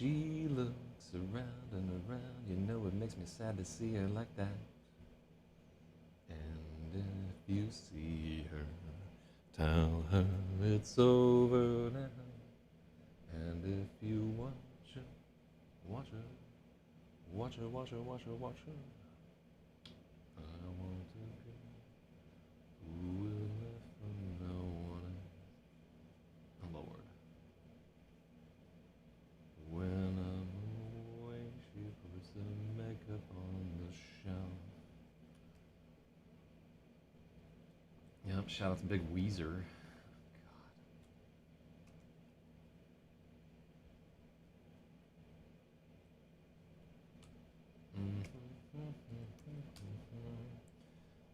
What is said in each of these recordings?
she looks around and around, you know it makes me sad to see her like that. And if you see her, tell her it's over now. And if you watch her, watch her, watch her, watch her, watch her, watch her. I want to be who will live for no one. Oh Lord. When I'm away, she puts the makeup on the shelf. Yep, shout out to Big Weezer.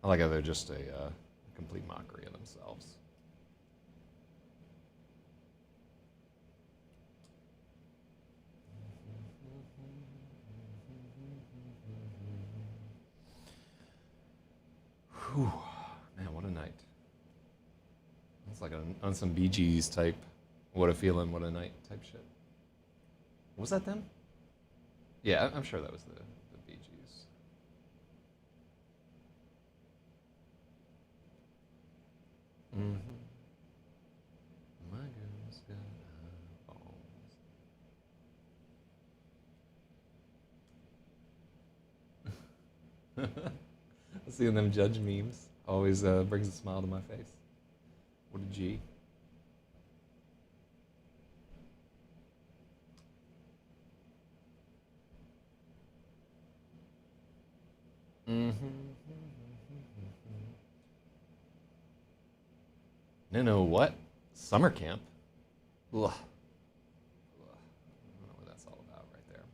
I like how they're just a complete mockery of themselves. Whew. Man, what a night. It's like on some Bee Gees type, what a feeling, what a night type shit. Was that them? Yeah, I'm sure that was the Bee Gees. Mm-hmm. My girl's got eyeballs. Seeing them judge memes always brings a smile to my face. What a G. Mm-hmm. No, what? Summer camp? Ugh. Ugh. I don't know what that's all about right there.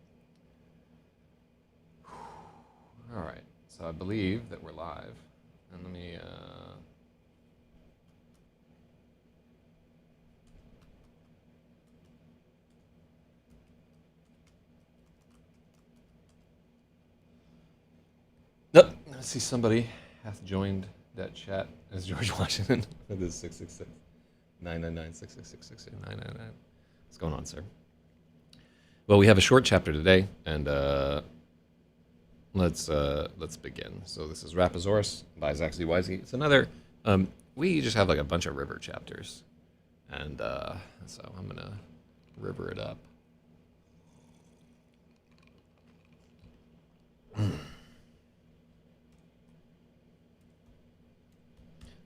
All right. So I believe that we're live. And let me. 'Cause I see somebody hath joined that chat as George Washington with his 666 999 666 999. What's going on, sir? Well, we have a short chapter today, and let's begin. So this is RAPAXORIS by Zach Z. Wisey. It's another. We just have like a bunch of river chapters, and so I'm gonna river it up.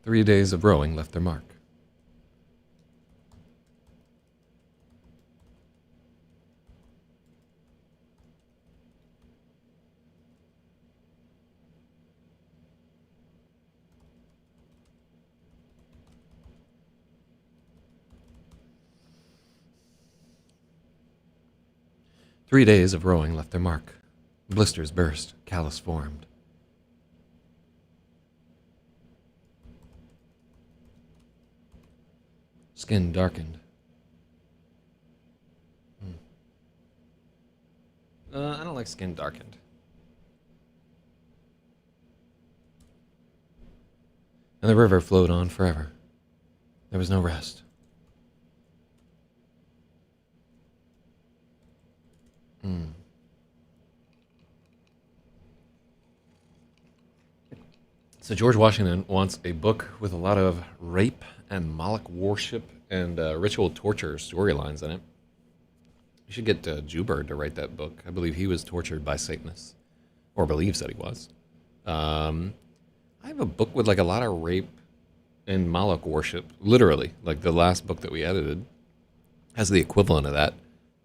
3 days of rowing left their mark. Three days of rowing left their mark. Blisters burst, callus formed. Skin darkened. I don't like skin darkened. And the river flowed on forever. There was no rest. So George Washington wants a book with a lot of rape and Moloch worship and ritual torture storylines in it. You should get Joubert to write that book. I believe he was tortured by Satanists, or believes that he was. I have a book with like a lot of rape and Moloch worship, literally. Like the last book that we edited has the equivalent of that.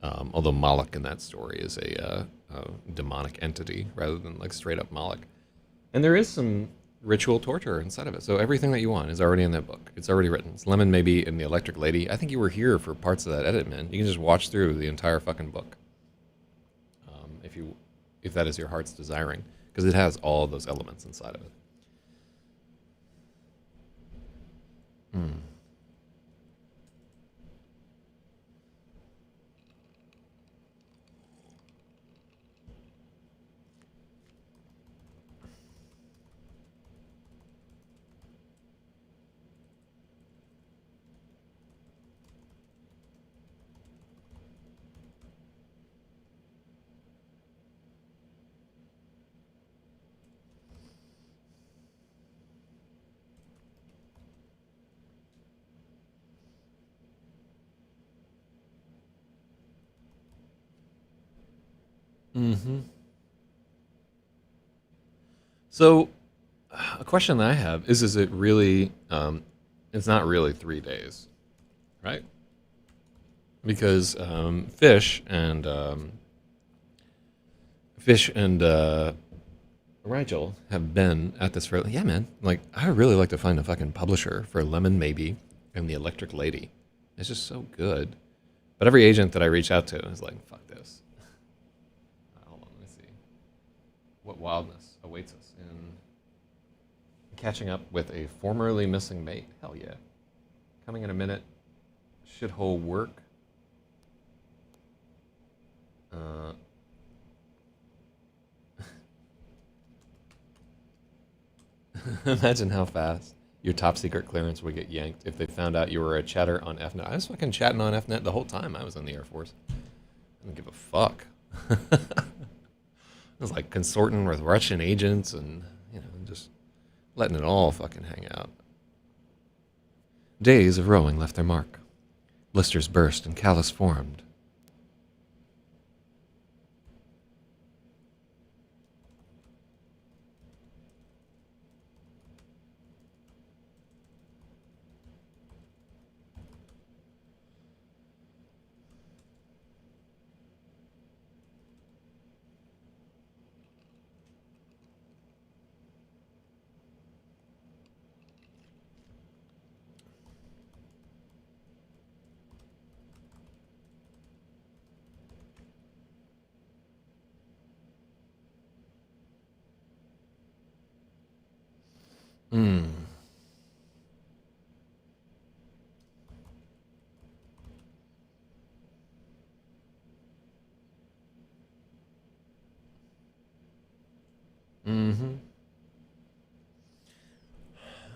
Although Moloch in that story is a demonic entity rather than like straight up Moloch. And there is some ritual torture inside of it. So everything that you want is already in that book. It's already written. It's Lemon maybe in the Electric Lady. I think you were here for parts of that edit, man. You can just watch through the entire fucking book, if that is your heart's desiring, because it has all of those elements inside of it. Mm-hmm. So, a question that I have is it really, it's not really 3 days, right? Because Fish and Rigel have been at this for, yeah, man. Like, I really like to find a fucking publisher for Lemon Maybe and The Electric Lady. It's just so good. But every agent that I reach out to is like, fuck this. Hold on, let me see. What wildness awaits us in catching up with a formerly missing mate? Hell yeah. Coming in a minute. Shithole work. Uh, Imagine how fast your top secret clearance would get yanked if they found out you were a chatter on FNet. I was fucking chatting on FNet the whole time I was in the Air Force. I didn't give a fuck. I was like consorting with Russian agents and, just letting it all fucking hang out. Days of rowing left their mark. Blisters burst and callus formed. Mm. Mm-hmm.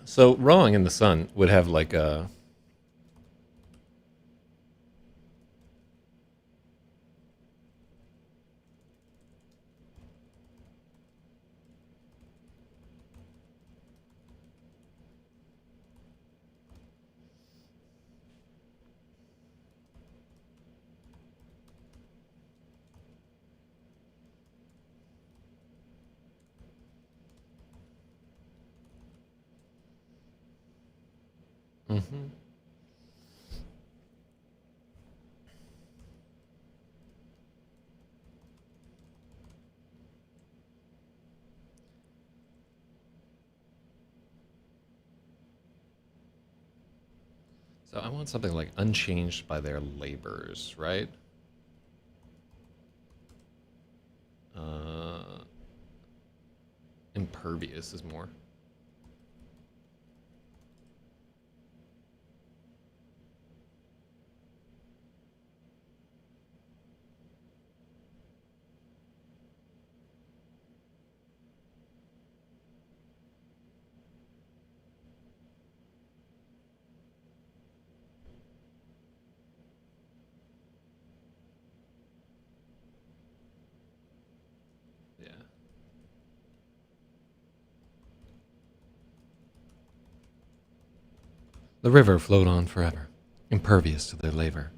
So rowing in the sun would have like a. Mm-hmm. So I want something like unchanged by their labors, right? Uh, Impervious is more. Yeah. The river flowed on forever, impervious to their labor.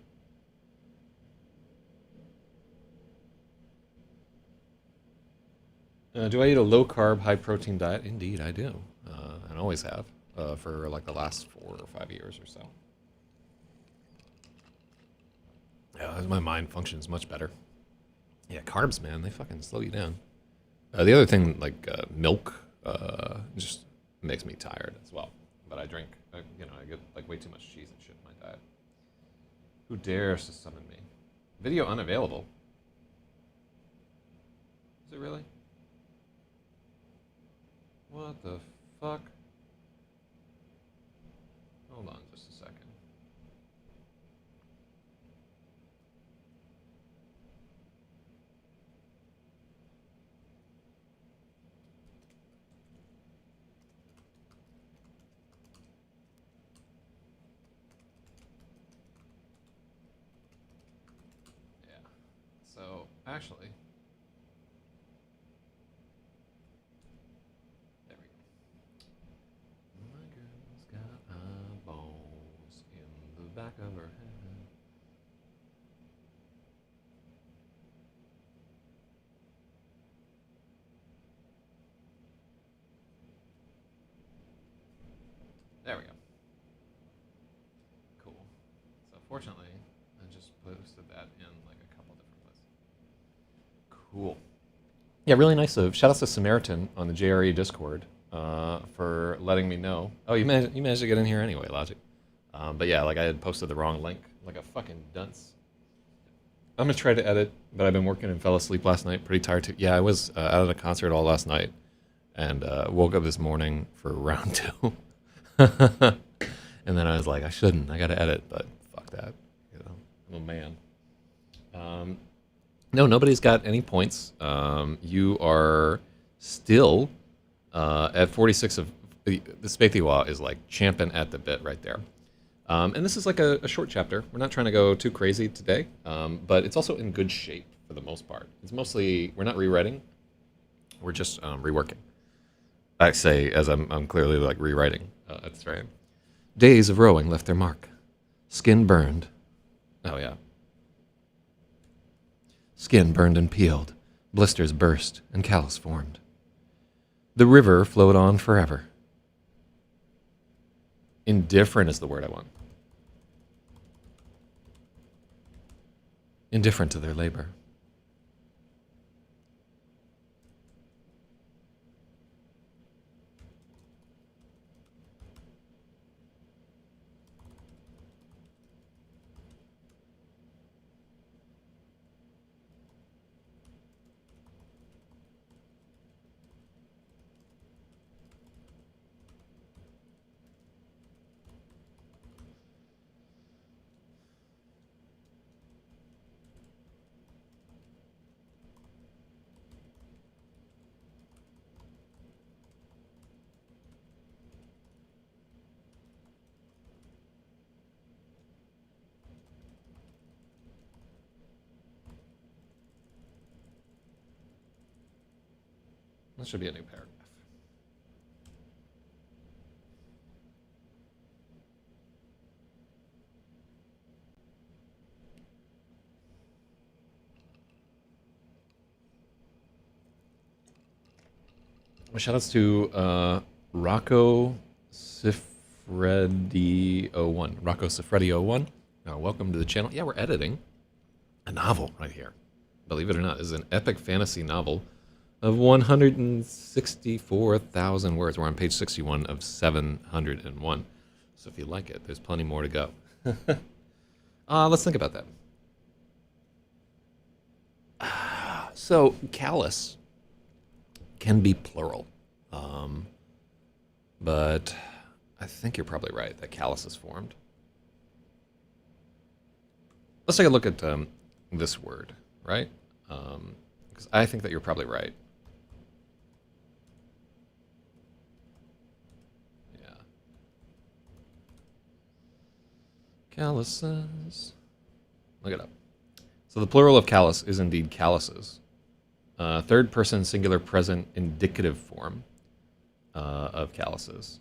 Do I eat a low carb, high protein diet? Indeed, I do, and always have for like the last 4 or 5 years or so. Yeah, my mind functions much better. Yeah, carbs, man, they fucking slow you down. The other thing, like milk, just makes me tired as well. But I drink, I get like way too much cheese and shit in my diet. Who dares to summon me? Video unavailable. Is it really? What the fuck? Hold on just a second. Yeah. So, actually, there we go. My girl's got eyeballs in the back of her head. There we go. Cool. So fortunately, I just posted that in like a couple different places. Cool. Yeah, really nice of shout out to Samaritan on the JRE Discord for letting me know. Oh, you managed to get in here anyway, Logic. But yeah, like I had posted the wrong link, like a fucking dunce. I'm gonna try to edit, but I've been working and fell asleep last night. Pretty tired too. Yeah, I was out at a concert all last night, and woke up this morning for round two. And then I was like, I shouldn't. I gotta edit, but fuck that. You know, I'm a man. Um, no, nobody's got any points. You are still at 46 of the Spaethiwa is like champing at the bit right there. And this is like a short chapter. We're not trying to go too crazy today, but it's also in good shape for the most part. It's mostly, we're not rewriting, we're just reworking. I say as I'm clearly like rewriting. That's right. Days of rowing left their mark. Skin burned. Oh, yeah. Skin burned and peeled. Blisters burst and callus formed. The river flowed on forever. Indifferent is the word I want. Indifferent to their labor. This should be a new paragraph. Well, shout outs to Rocco Siffredi01. Rocco Siffredi01. Welcome to the channel. Yeah, we're editing a novel right here. Believe it or not, this is an epic fantasy novel of 164,000 words. We're on page 61 of 701. So if you like it, there's plenty more to go. Let's think about that. So, callus can be plural. But I think you're probably right that callus is formed. Let's take a look at this word, right? Because I think that you're probably right. Yeah. Calluses. Look it up. So the plural of callus is indeed calluses. Third person singular present indicative form of calluses.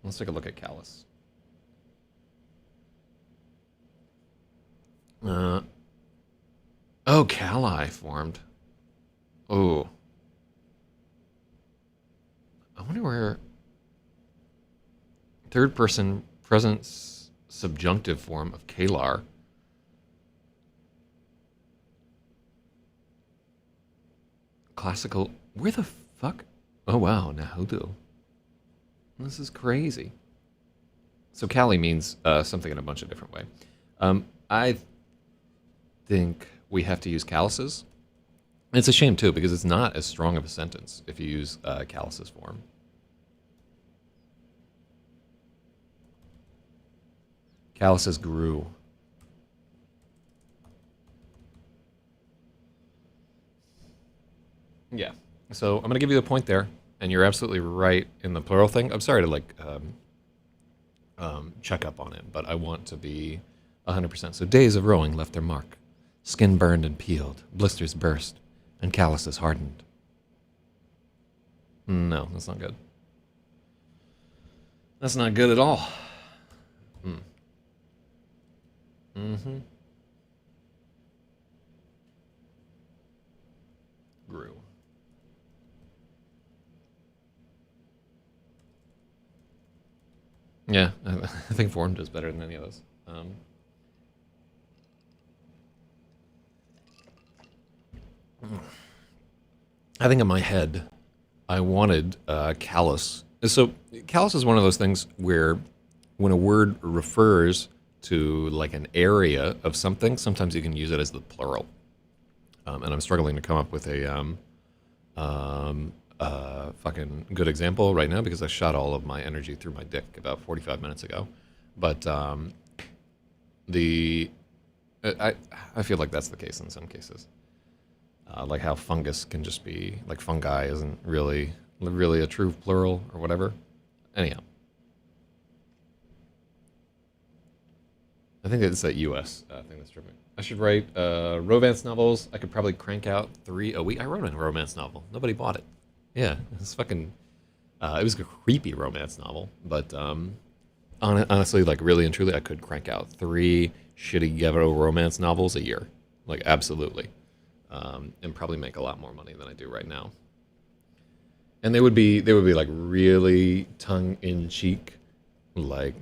Let's take a look at callus. Oh, calli formed. Oh. I wonder where third person present subjunctive form of calar. Classical. Where the fuck? Oh, wow. Nahudu. This is crazy. So Kali means something in a bunch of different ways. I think we have to use calluses. And it's a shame, too, because it's not as strong of a sentence if you use calluses form. Calluses grew. Yeah. So I'm going to give you the point there, and you're absolutely right in the plural thing. I'm sorry to, like, check up on it, but I want to be 100%. So days of rowing left their mark. Skin burned and peeled, blisters burst, and calluses hardened. No, that's not good. That's not good at all. Mm-hmm. Grew. Yeah, I think Form does better than any of those. I think in my head, I wanted callous. So callous is one of those things where when a word refers to like an area of something, sometimes you can use it as the plural. And I'm struggling to come up with a fucking good example right now because I shot all of my energy through my dick about 45 minutes ago. But the I feel like that's the case in some cases. Like how fungus can just be like fungi isn't really a true plural or whatever. Anyhow, I think it's that U.S. Thing that's tripping. I should write romance novels. I could probably crank out 3 a week. I wrote a romance novel. Nobody bought it. Yeah, it's fucking. It was a creepy romance novel, but honestly, like really and truly, I could crank out 3 shitty ghetto romance novels a year, like absolutely, and probably make a lot more money than I do right now. And they would be like really tongue in cheek, like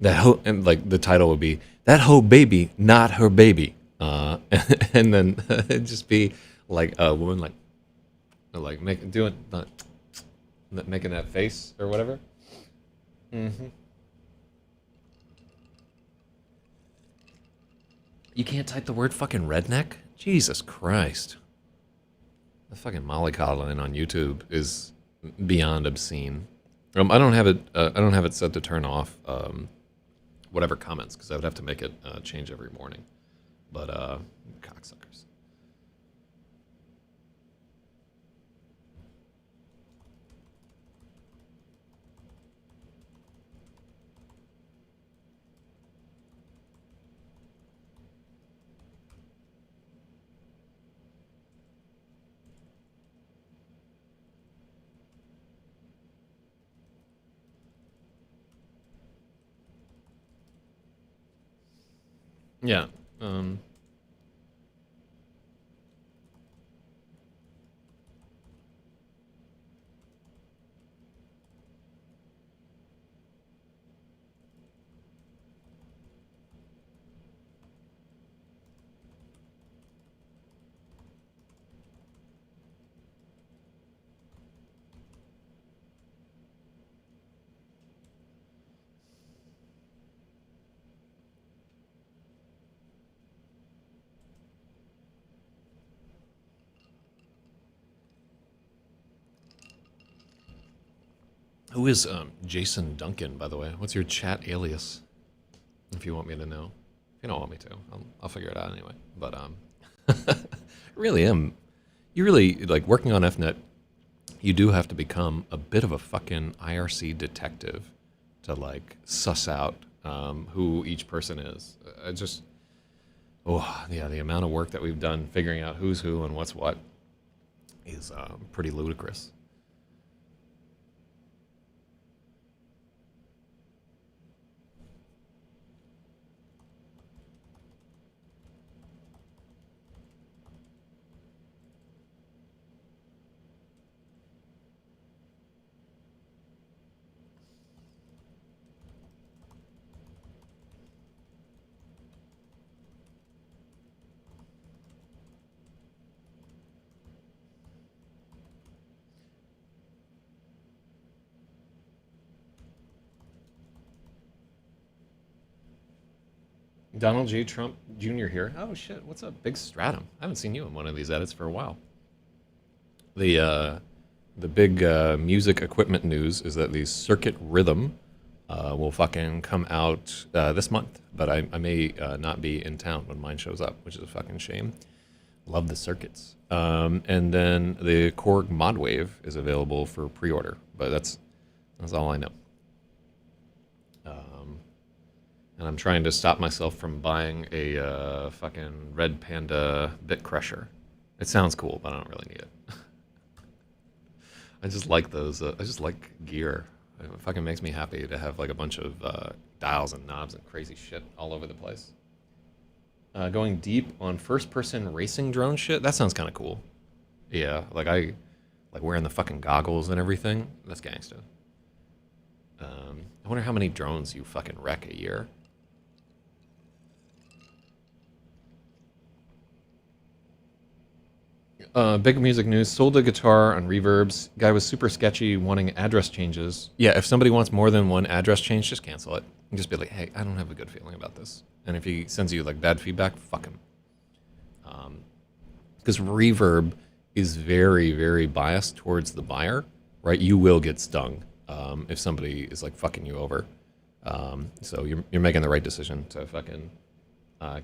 and like the title would be that hoe baby, not her baby, and then it'd just be like a woman like make doing making that face or whatever. Hmm. You can't type the word fucking redneck. Jesus Christ, the fucking mollycoddling on YouTube is beyond obscene. I don't have it. I don't have it set to turn off whatever comments because I would have to make it change every morning. But cocksuckers. Yeah. Um, who is Jason Duncan, by the way? What's your chat alias? If you want me to know. If you don't want me to, I'll figure it out anyway. But I really am. You really like working on FNet. You do have to become a bit of a fucking IRC detective to like suss out who each person is. I just, oh yeah, the amount of work that we've done figuring out who's who and what's what is pretty ludicrous. Donald J. Trump Jr. here. Oh shit, what's up, Big Stratum? I haven't seen you in one of these edits for a while. The big music equipment news is that the Circuit Rhythm will fucking come out this month, but I may not be in town when mine shows up, which is a fucking shame. Love the circuits. And then the Korg Modwave is available for pre-order, but that's all I know. And I'm trying to stop myself from buying a fucking Red Panda bit crusher. It sounds cool, but I don't really need it. I just like those. I just like gear. It fucking makes me happy to have like a bunch of dials and knobs and crazy shit all over the place. Going deep on first-person racing drone shit. That sounds kind of cool. Yeah, like wearing the fucking goggles and everything. That's gangsta. I wonder how many drones you fucking wreck a year. Big music news. Sold a guitar on Reverbs. Guy was super sketchy, wanting address changes. Yeah, if somebody wants more than one address change, just cancel it. And just be like, hey, I don't have a good feeling about this. And if he sends you like bad feedback, fuck him. Because Reverb is very, very biased towards the buyer, right? You will get stung if somebody is like fucking you over. So you're making the right decision to fucking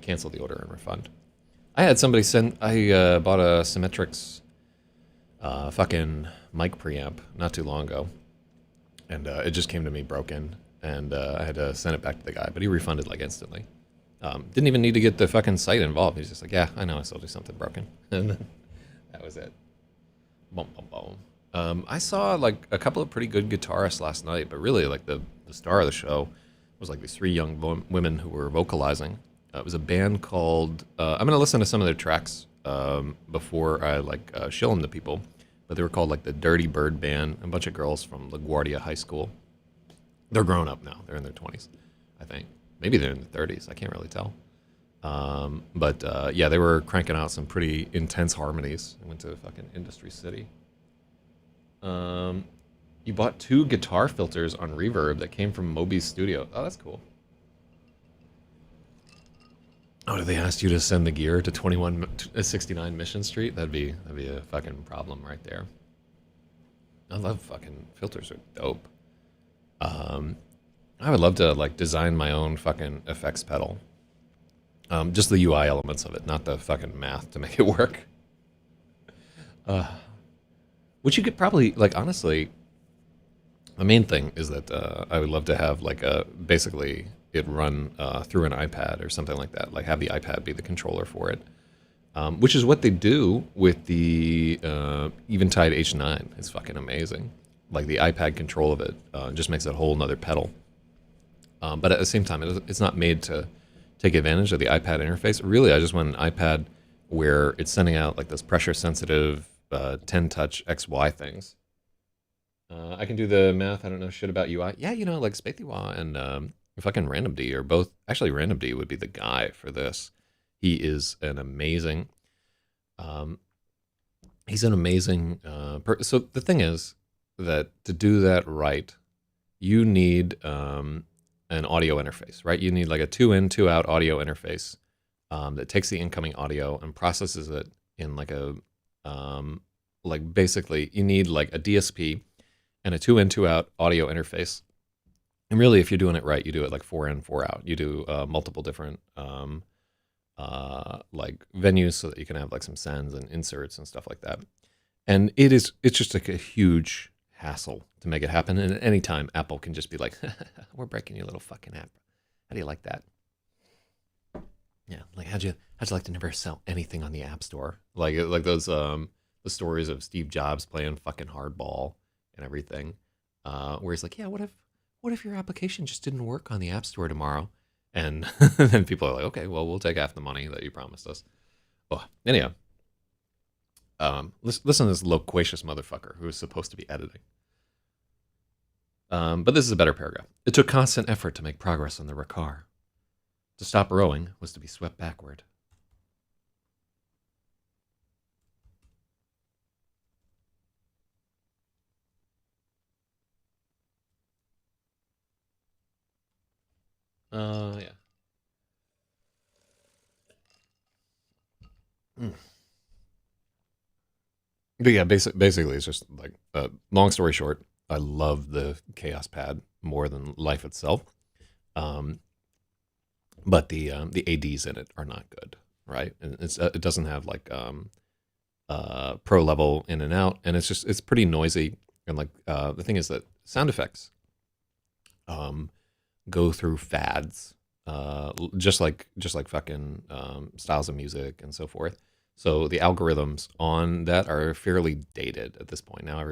cancel the order and refund. I had somebody send. I bought a Symmetrix fucking mic preamp not too long ago, and it just came to me broken, and I had to send it back to the guy, but he refunded like instantly. Didn't even need to get the fucking site involved. He's just like, yeah, I know, I sold you something broken, and then that was it. Boom, boom, boom. I saw like a couple of pretty good guitarists last night, but really like the star of the show was like these three young women who were vocalizing. It was a band called. I'm gonna listen to some of their tracks before I like show them to people, but they were called like the Dirty Bird Band. A bunch of girls from LaGuardia High School. They're grown up now. They're in their 20s, I think. Maybe they're in their 30s. I can't really tell. But yeah, they were cranking out some pretty intense harmonies. I went to fucking Industry City. You bought 2 guitar filters on Reverb that came from Moby's studio. Oh, that's cool. Oh, did they ask you to send the gear to 2169 Mission Street? That'd be a fucking problem right there. I love fucking filters are dope. I would love to like design my own fucking effects pedal. Just the UI elements of it, not the fucking math to make it work. Which you could probably like honestly. The main thing is that I would love to have like a basically it run through an iPad or something like that. Like have the iPad be the controller for it, which is what they do with the Eventide H9. It's fucking amazing. Like the iPad control of it just makes it a whole nother pedal. But at the same time, it's not made to take advantage of the iPad interface. Really, I just want an iPad where it's sending out like those pressure sensitive 10 touch XY things. I can do the math. I don't know shit about UI. Yeah, you know, like Spathywah and fucking Random D are both. Actually, Random D would be the guy for this. He is an amazing. He's an amazing. So the thing is that to do that right, you need an audio interface, right? You need like a 2 in, 2 out audio interface that takes the incoming audio and processes it in like a like basically you need like a DSP and a 2 in, 2 out audio interface. And really, if you're doing it right, you do it like 4 in, 4 out. You do multiple different like venues so that you can have like some sends and inserts and stuff like that. And it's just like a huge hassle to make it happen. And at any time, Apple can just be like, "We're breaking your little fucking app. How do you like that?" Yeah, like how'd you like to never sell anything on the App Store? Like those the stories of Steve Jobs playing fucking hardball and everything, where he's like, "Yeah, what if your application just didn't work on the App Store tomorrow?" And then people are like, "Okay, well, we'll take half the money that you promised us." Oh, anyhow, listen to this loquacious motherfucker who is supposed to be editing. But this is a better paragraph. It took constant effort to make progress on the Rakar. To stop rowing was to be swept backward. Yeah. Mm. But yeah, basically, it's just like long story short. I love the Chaos Pad more than life itself. Um, but the ads in it are not good, right? And it doesn't have like pro level in and out, and it's pretty noisy. And like the thing is that sound effects um, go through fads, just like fucking styles of music and so forth. So the algorithms on that are fairly dated at this point. Now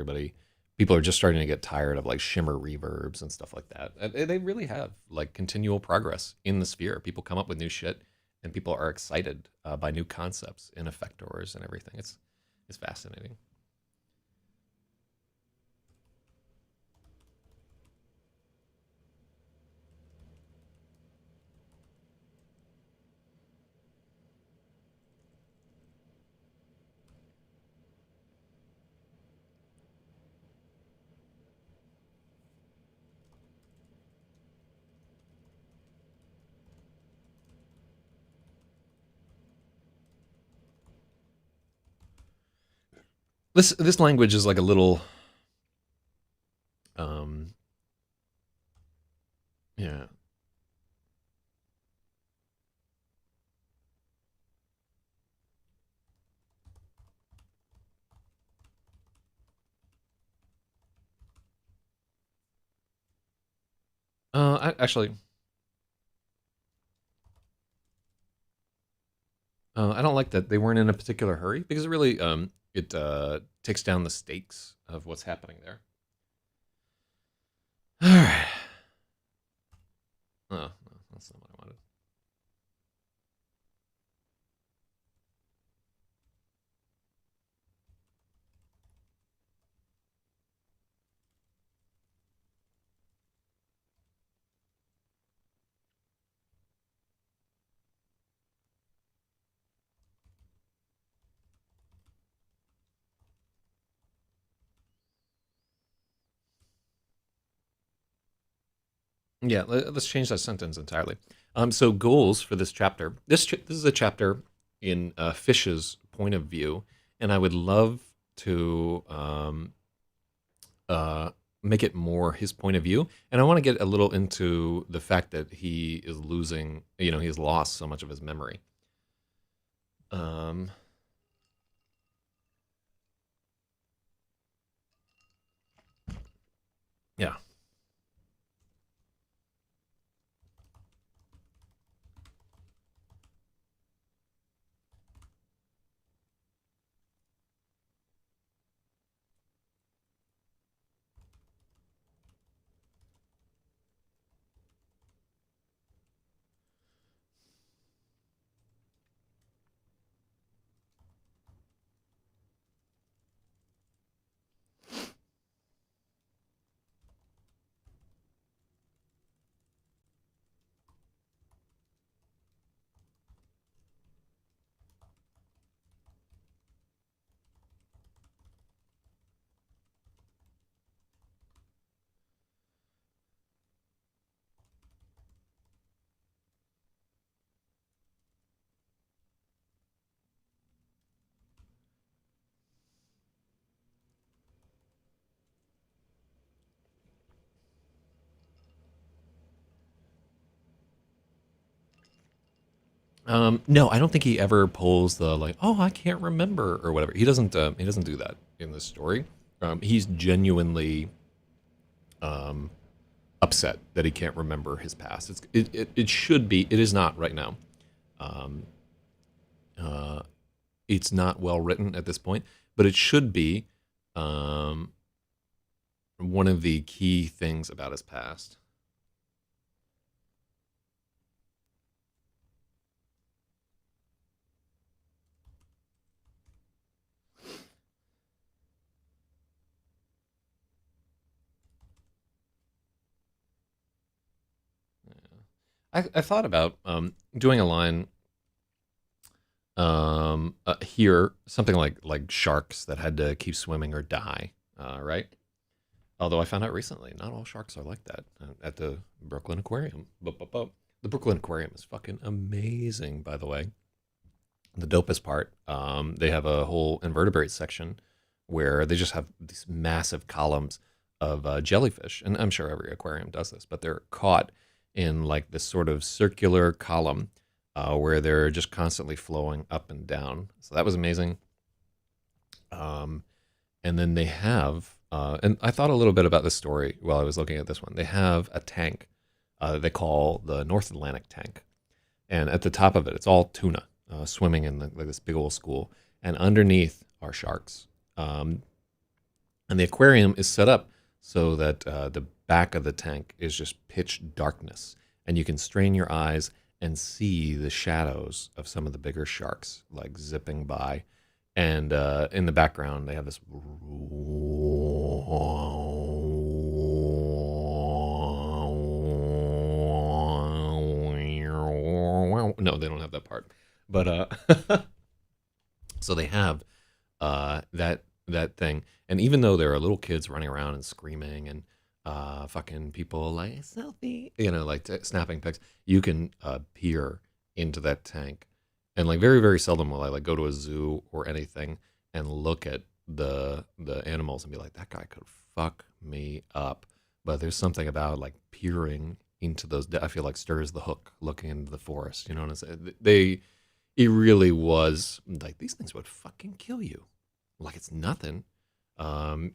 people are just starting to get tired of like shimmer reverbs and stuff like that. And they really have like continual progress in the sphere. People come up with new shit, and people are excited by new concepts in effectors and everything. It's fascinating. This language is like a little, um, yeah. Actually, I don't like that they weren't in a particular hurry because it really it takes down the stakes of what's happening there. All right. Oh, no, that's not what I wanted. Yeah, let's change that sentence entirely. So goals for this chapter. This is a chapter in Fish's point of view, and I would love to uh, make it more his point of view. And I want to get a little into the fact that he is losing. He has lost so much of his memory. Um, yeah. No, I don't think he ever pulls the like, oh, I can't remember or whatever. He doesn't. He doesn't do that in this story. He's genuinely upset that he can't remember his past. It should be. It is not right now. Um, it's not well written at this point, but it should be um, one of the key things about his past. I thought about doing a line here, something like sharks that had to keep swimming or die, right? Although I found out recently, not all sharks are like that at the Brooklyn Aquarium. The Brooklyn Aquarium is fucking amazing, by the way. The dopest part, they have a whole invertebrate section where they just have these massive columns of jellyfish, and I'm sure every aquarium does this, but they're caught in like this sort of circular column where they're just constantly flowing up and down. So that was amazing. Um, and then they have, and I thought a little bit about this story while I was looking at this one. They have a tank they call the North Atlantic tank, and at the top of it, it's all tuna swimming in like this big old school, and underneath are sharks. Um, and the aquarium is set up so that the back of the tank is just pitch darkness, and you can strain your eyes and see the shadows of some of the bigger sharks like zipping by. And in the background, they have this. No, they don't have that part, but so they have that thing. And even though there are little kids running around and screaming and fucking people like selfie, like snapping pics, you can peer into that tank. And like very very seldom will I like go to a zoo or anything and look at the animals and be like, that guy could fuck me up. But there's something about like peering into those. I feel like stirs the hook, looking into the forest. You know what I'm saying? It really was like these things would fucking kill you, like it's nothing. Um,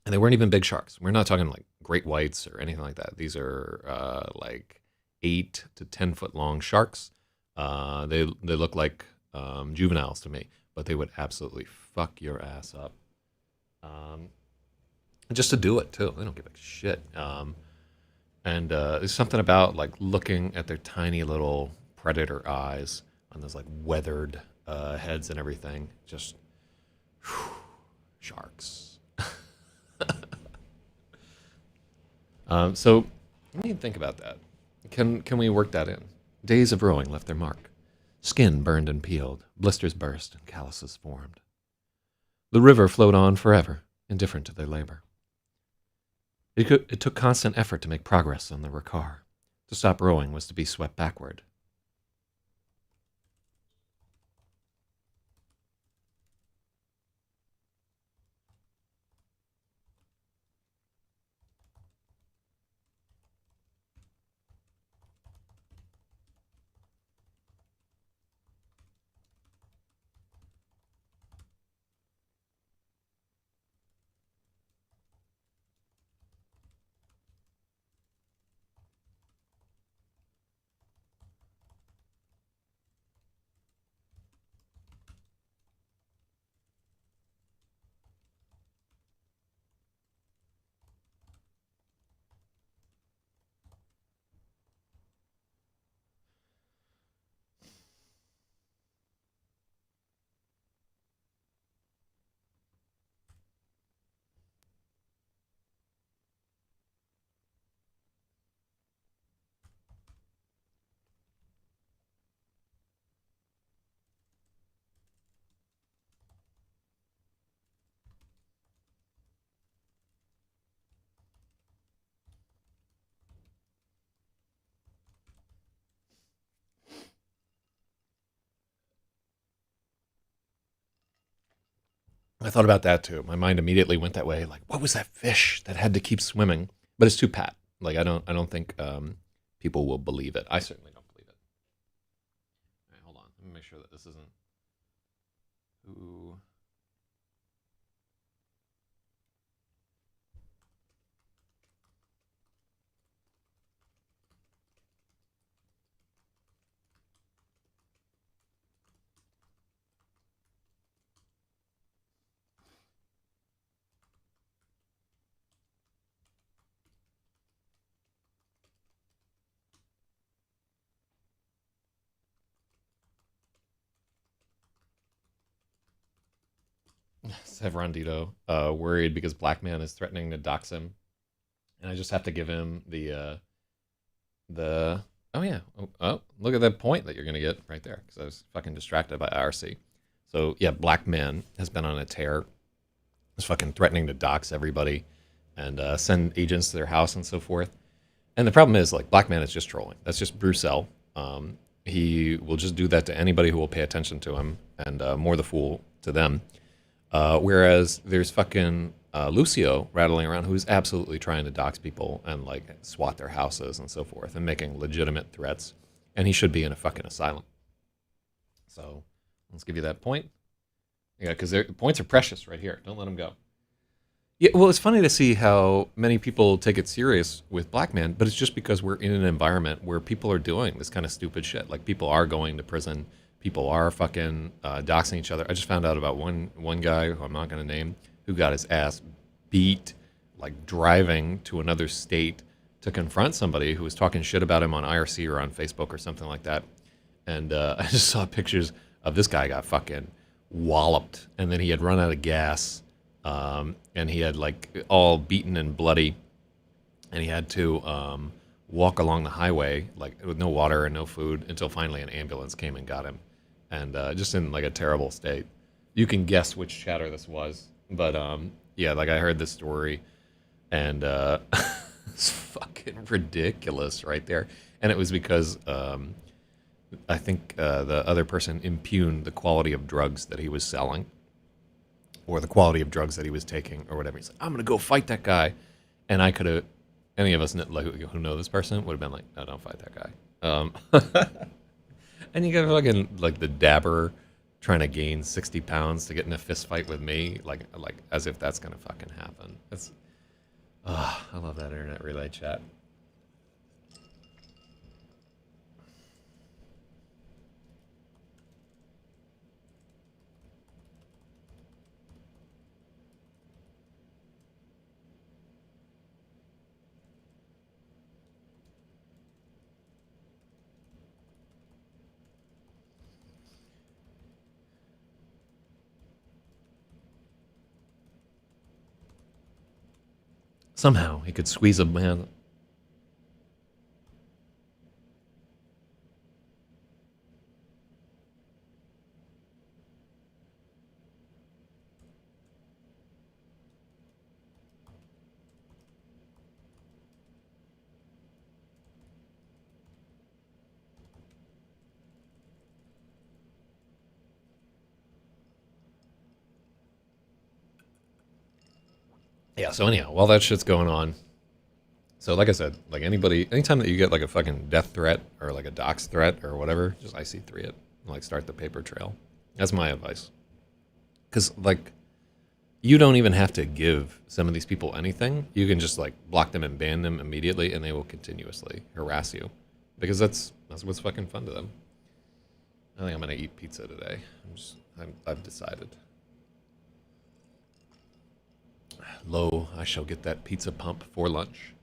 and they weren't even big sharks. We're not talking like great whites or anything like that. These are like 8 to 10 foot long sharks. They look like juveniles to me, but they would absolutely fuck your ass up. Um, just to do it too. They don't give a shit. And there's something about like looking at their tiny little predator eyes on those like weathered heads and everything. Just whew, sharks. So what do you think about that? Can we work that in? Days of rowing left their mark. Skin burned and peeled, blisters burst, and calluses formed. The river flowed on forever, indifferent to their labor. It took constant effort to make progress on the Rakar. To stop rowing was to be swept backward. I thought about that too. My mind immediately went that way. Like, what was that fish that had to keep swimming? But it's too pat. Like, I don't think people will believe it. I certainly don't believe it. All right, hold on. Let me make sure that this isn't. Ooh. Severandito worried because Black Man is threatening to dox him, and I just have to give him the. Oh yeah. Oh, look at that point that you're gonna get right there because I was fucking distracted by IRC. So yeah, Black Man has been on a tear. He's fucking threatening to dox everybody and send agents to their house and so forth. And the problem is, like, Black Man is just trolling. That's just Brucel. He will just do that to anybody who will pay attention to him, and more the fool to them. Whereas there's fucking Lucio rattling around who's absolutely trying to dox people and like swat their houses and so forth and making legitimate threats. And he should be in a fucking asylum. So let's give you that point. Yeah, because points are precious right here. Don't let them go. Yeah, well, it's funny to see how many people take it serious with Black Man, but it's just because we're in an environment where people are doing this kind of stupid shit. Like people are going to prison, people are fucking doxing each other. I just found out about one guy who I'm not going to name who got his ass beat, like driving to another state to confront somebody who was talking shit about him on IRC or on Facebook or something like that. And I just saw pictures of this guy got fucking walloped, and then he had run out of gas. And he had like all beaten and bloody, and he had to walk along the highway like with no water and no food until finally an ambulance came and got him, and just in like a terrible state. You can guess which chatter this was, but yeah, like I heard this story, and it's fucking ridiculous right there. And it was because I think the other person impugned the quality of drugs that he was selling. or the quality of drugs that he was taking or whatever. He's like, I'm gonna go fight that guy, and I could have, any of us like who know this person would have been like, no, don't fight that guy. And you got fucking like the dabber trying to gain 60 pounds to get in a fist fight with me, like as if that's gonna fucking happen. It's, I love that internet relay chat. Somehow he could squeeze a man. Yeah, so anyhow, while that shit's going on, so like I said, like anybody, anytime that you get like a fucking death threat or like a dox threat or whatever, just IC3 it, like start the paper trail. That's my advice. Because like you don't even have to give some of these people anything. You can just like block them and ban them immediately, and they will continuously harass you, because that's what's fucking fun to them. I think I'm gonna eat pizza today. I've decided. Lo, I shall get that pizza pump for lunch.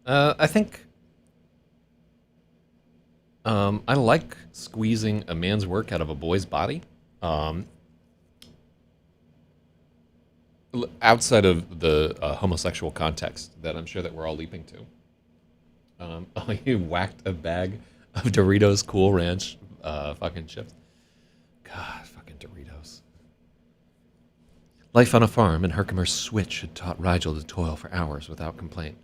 I think I like squeezing a man's work out of a boy's body. Um, Outside of the homosexual context that I'm sure that we're all leaping to. Oh, you whacked a bag of Doritos Cool Ranch fucking chips. God, fucking Doritos. Life on a farm in Herkimer's switch had taught Rigel to toil for hours without complaint.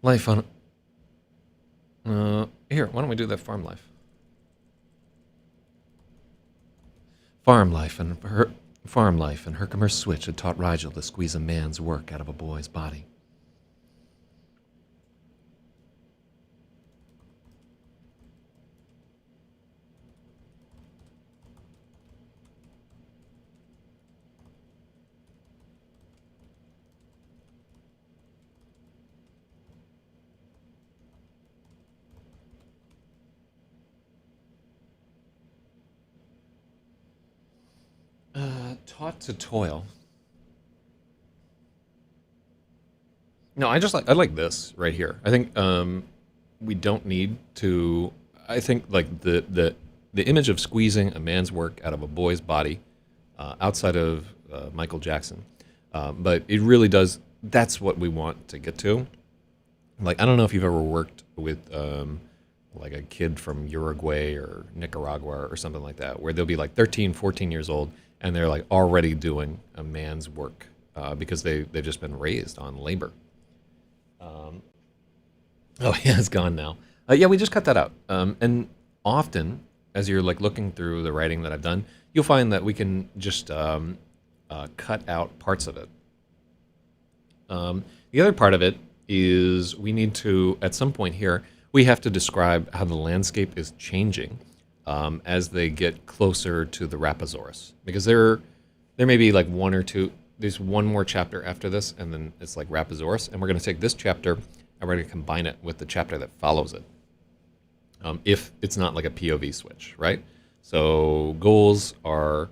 Life on. Here, why don't we do that farm life? Farm life and Herkimer's switch had taught Rigel to squeeze a man's work out of a boy's body. Taught to toil. No, I like this right here. I think we don't need to. I think like the image of squeezing a man's work out of a boy's body, outside of Michael Jackson, but it really does. That's what we want to get to. Like I don't know if you've ever worked with like a kid from Uruguay or Nicaragua or something like that, where they'll be like 13, 14 years old, and they're like already doing a man's work because they've just been raised on labor. Oh yeah, it's gone now. Yeah, we just cut that out. And often, as you're like looking through the writing that I've done, you'll find that we can just cut out parts of it. The other part of it is we need to, at some point here, we have to describe how the landscape is changing as they get closer to the Rapasaurus, because there may be like one or two. There's one more chapter after this, and then it's like Rapasaurus, and we're going to take this chapter and we're going to combine it with the chapter that follows it. If it's not like a POV switch, right? So goals are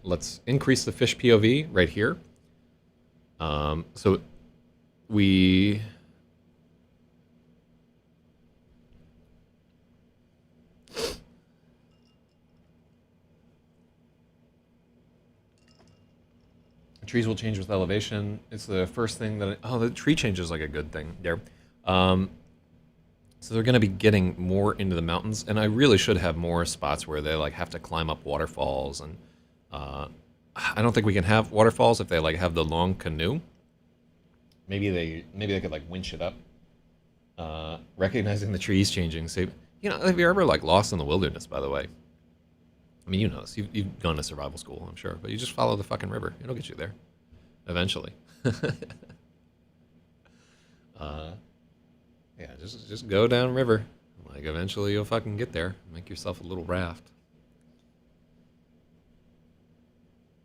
let's increase the fish POV right here. So we trees will change with elevation. It's the first thing that the tree change is like a good thing there. So they're going to be getting more into the mountains, and I really should have more spots where they like have to climb up waterfalls, and I don't think we can have waterfalls if they like have the long canoe. Maybe they could like winch it up. Recognizing the trees changing. So if you're ever like lost in the wilderness, by the way, I mean, you know this. You've gone to survival school, I'm sure, but you just follow the fucking river. It'll get you there, eventually. Yeah, just go down river. Like eventually you'll fucking get there. Make yourself a little raft.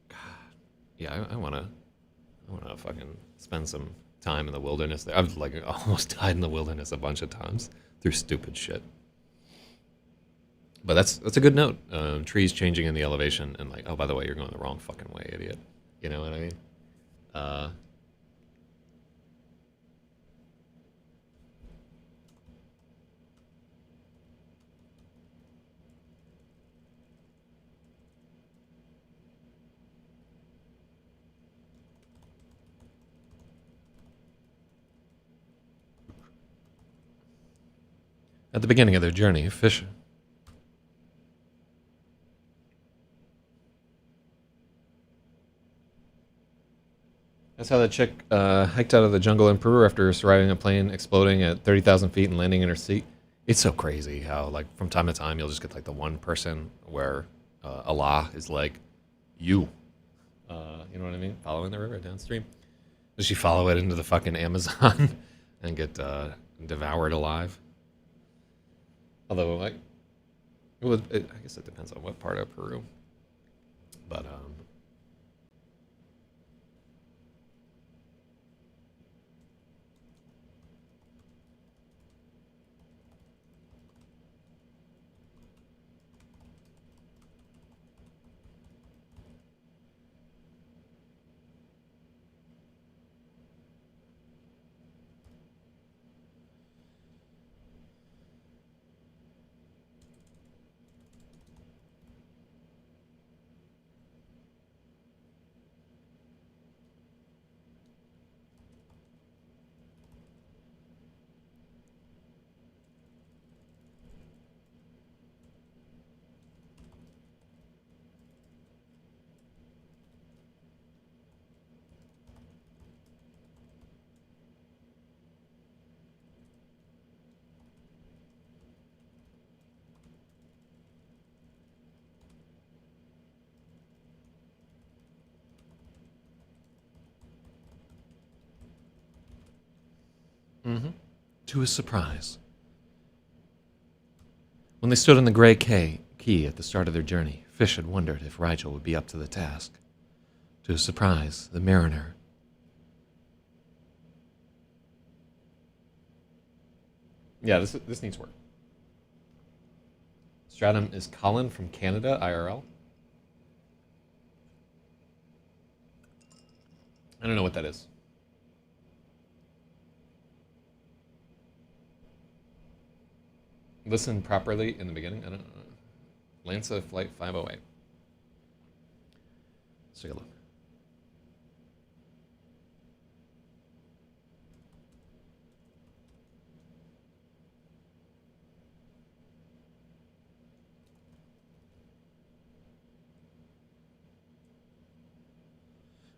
God, yeah, I wanna fucking spend some time in the wilderness there. I've like almost died in the wilderness a bunch of times through stupid shit. But that's a good note. Trees changing in the elevation, and like, oh, by the way, you're going the wrong fucking way, idiot. You know what I mean? Uh, at the beginning of their journey, fish. That's how the chick hiked out of the jungle in Peru after surviving a plane exploding at 30,000 feet and landing in her seat. It's so crazy how, like, from time to time, you'll just get, like, the one person where Allah is like, you. You know what I mean? Following the river downstream. Does she follow it into the fucking Amazon and get devoured alive? Although, like, I guess it depends on what part of Peru. But, mm-hmm. To his surprise, when they stood on the gray quay at the start of their journey, Fish had wondered if Rigel would be up to the task. To his surprise, the mariner. Yeah, this needs work. Stratum is Colin from Canada, IRL. I don't know what that is. Listen properly in the beginning. I don't know. Lanza Flight 508. Let's take a look.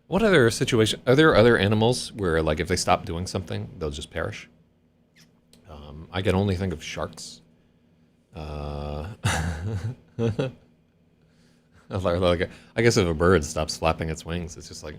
What other situation? Are there other animals where, like, if they stop doing something, they'll just perish? I can only think of sharks. Like, I guess if a bird stops flapping its wings, it's just like.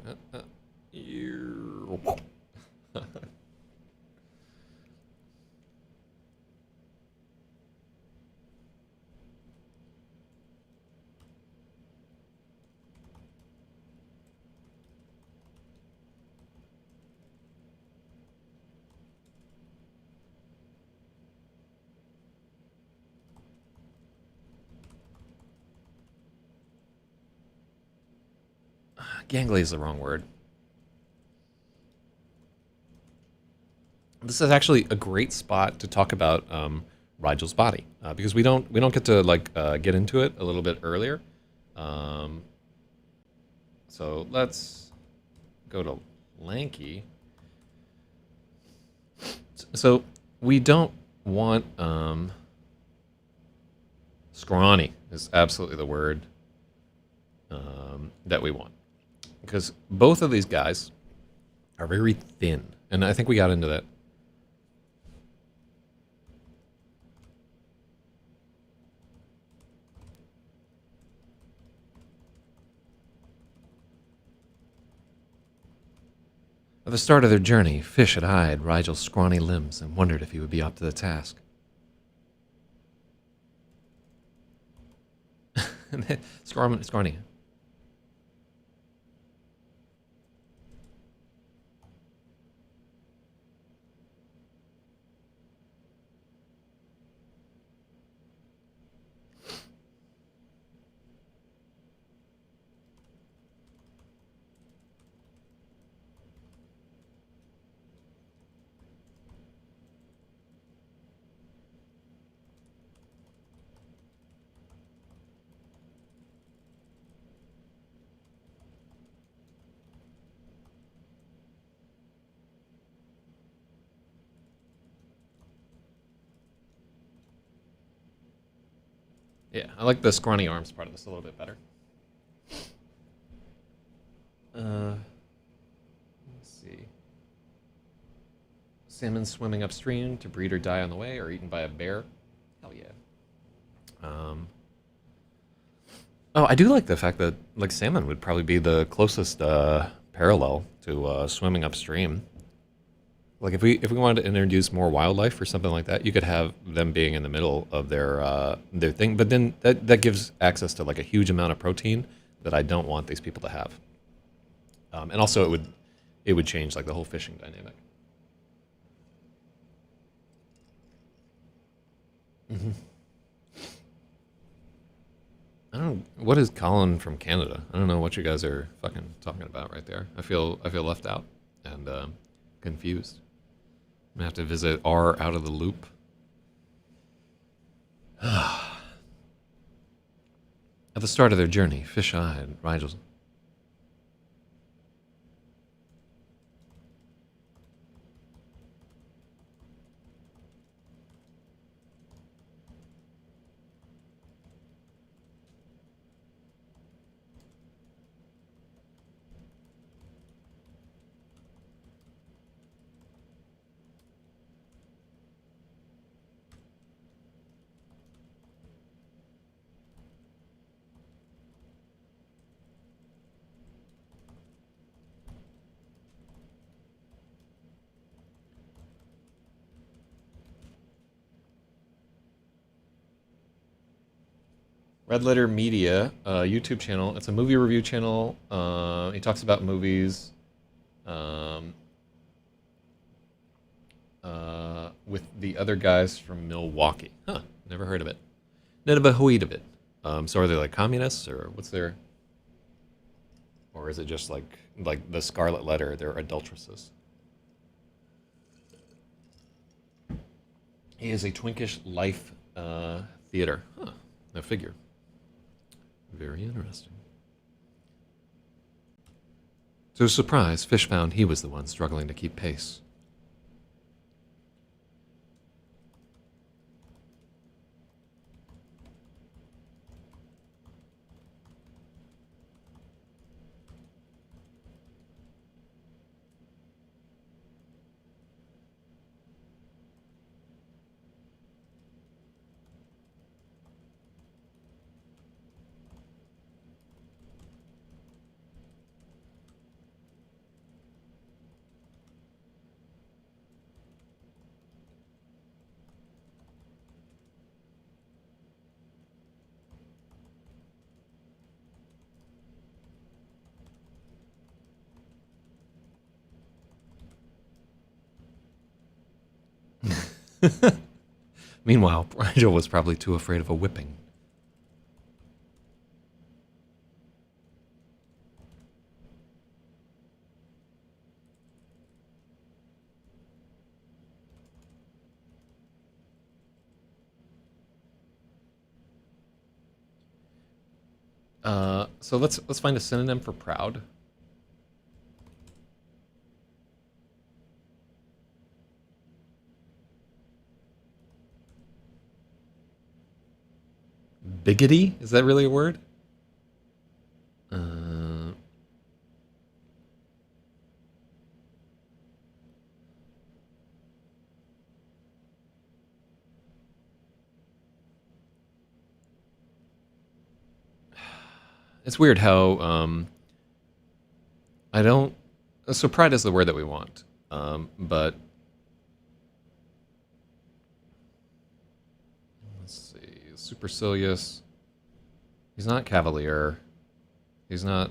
Gangly is the wrong word. This is actually a great spot to talk about Rigel's body because we don't get to like get into it a little bit earlier. Um, so let's go to Lanky. So we don't want scrawny is absolutely the word that we want because both of these guys are very thin, and I think we got into that. At the start of their journey, Fish had eyed Rigel's scrawny limbs and wondered if he would be up to the task. Scrawny. Yeah, I like the scrawny arms part of this a little bit better. Let's see. Salmon swimming upstream to breed or die on the way, or eaten by a bear. Hell yeah. Um, oh, I do like the fact that like salmon would probably be the closest parallel to swimming upstream. Like if we wanted to introduce more wildlife or something like that, you could have them being in the middle of their thing. But then that gives access to like a huge amount of protein that I don't want these people to have. And also it would change like the whole fishing dynamic. Hmm. I don't. What is Colin from Canada? I don't know what you guys are fucking talking about right there. I feel left out and confused. I'm gonna have to visit R out of the loop. At the start of their journey, Fish-eyed Rigel. Red Letter Media YouTube channel. It's a movie review channel. He talks about movies um, with the other guys from Milwaukee. Huh? Never heard of it. Never heard of it. So are they like communists or what's their? Or is it just like like the Scarlet Letter, they're adulteresses. He is a Twinkish Life Theater. Huh. A figure. Very interesting. To his surprise, Fish found he was the one struggling to keep pace. Meanwhile, Rigel was probably too afraid of a whipping. So let's find a synonym for proud. Biggity? Is that really a word? It's weird how I don't. So pride is the word that we want, but let's see. Supercilious. He's not cavalier. He's not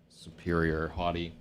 superior, haughty.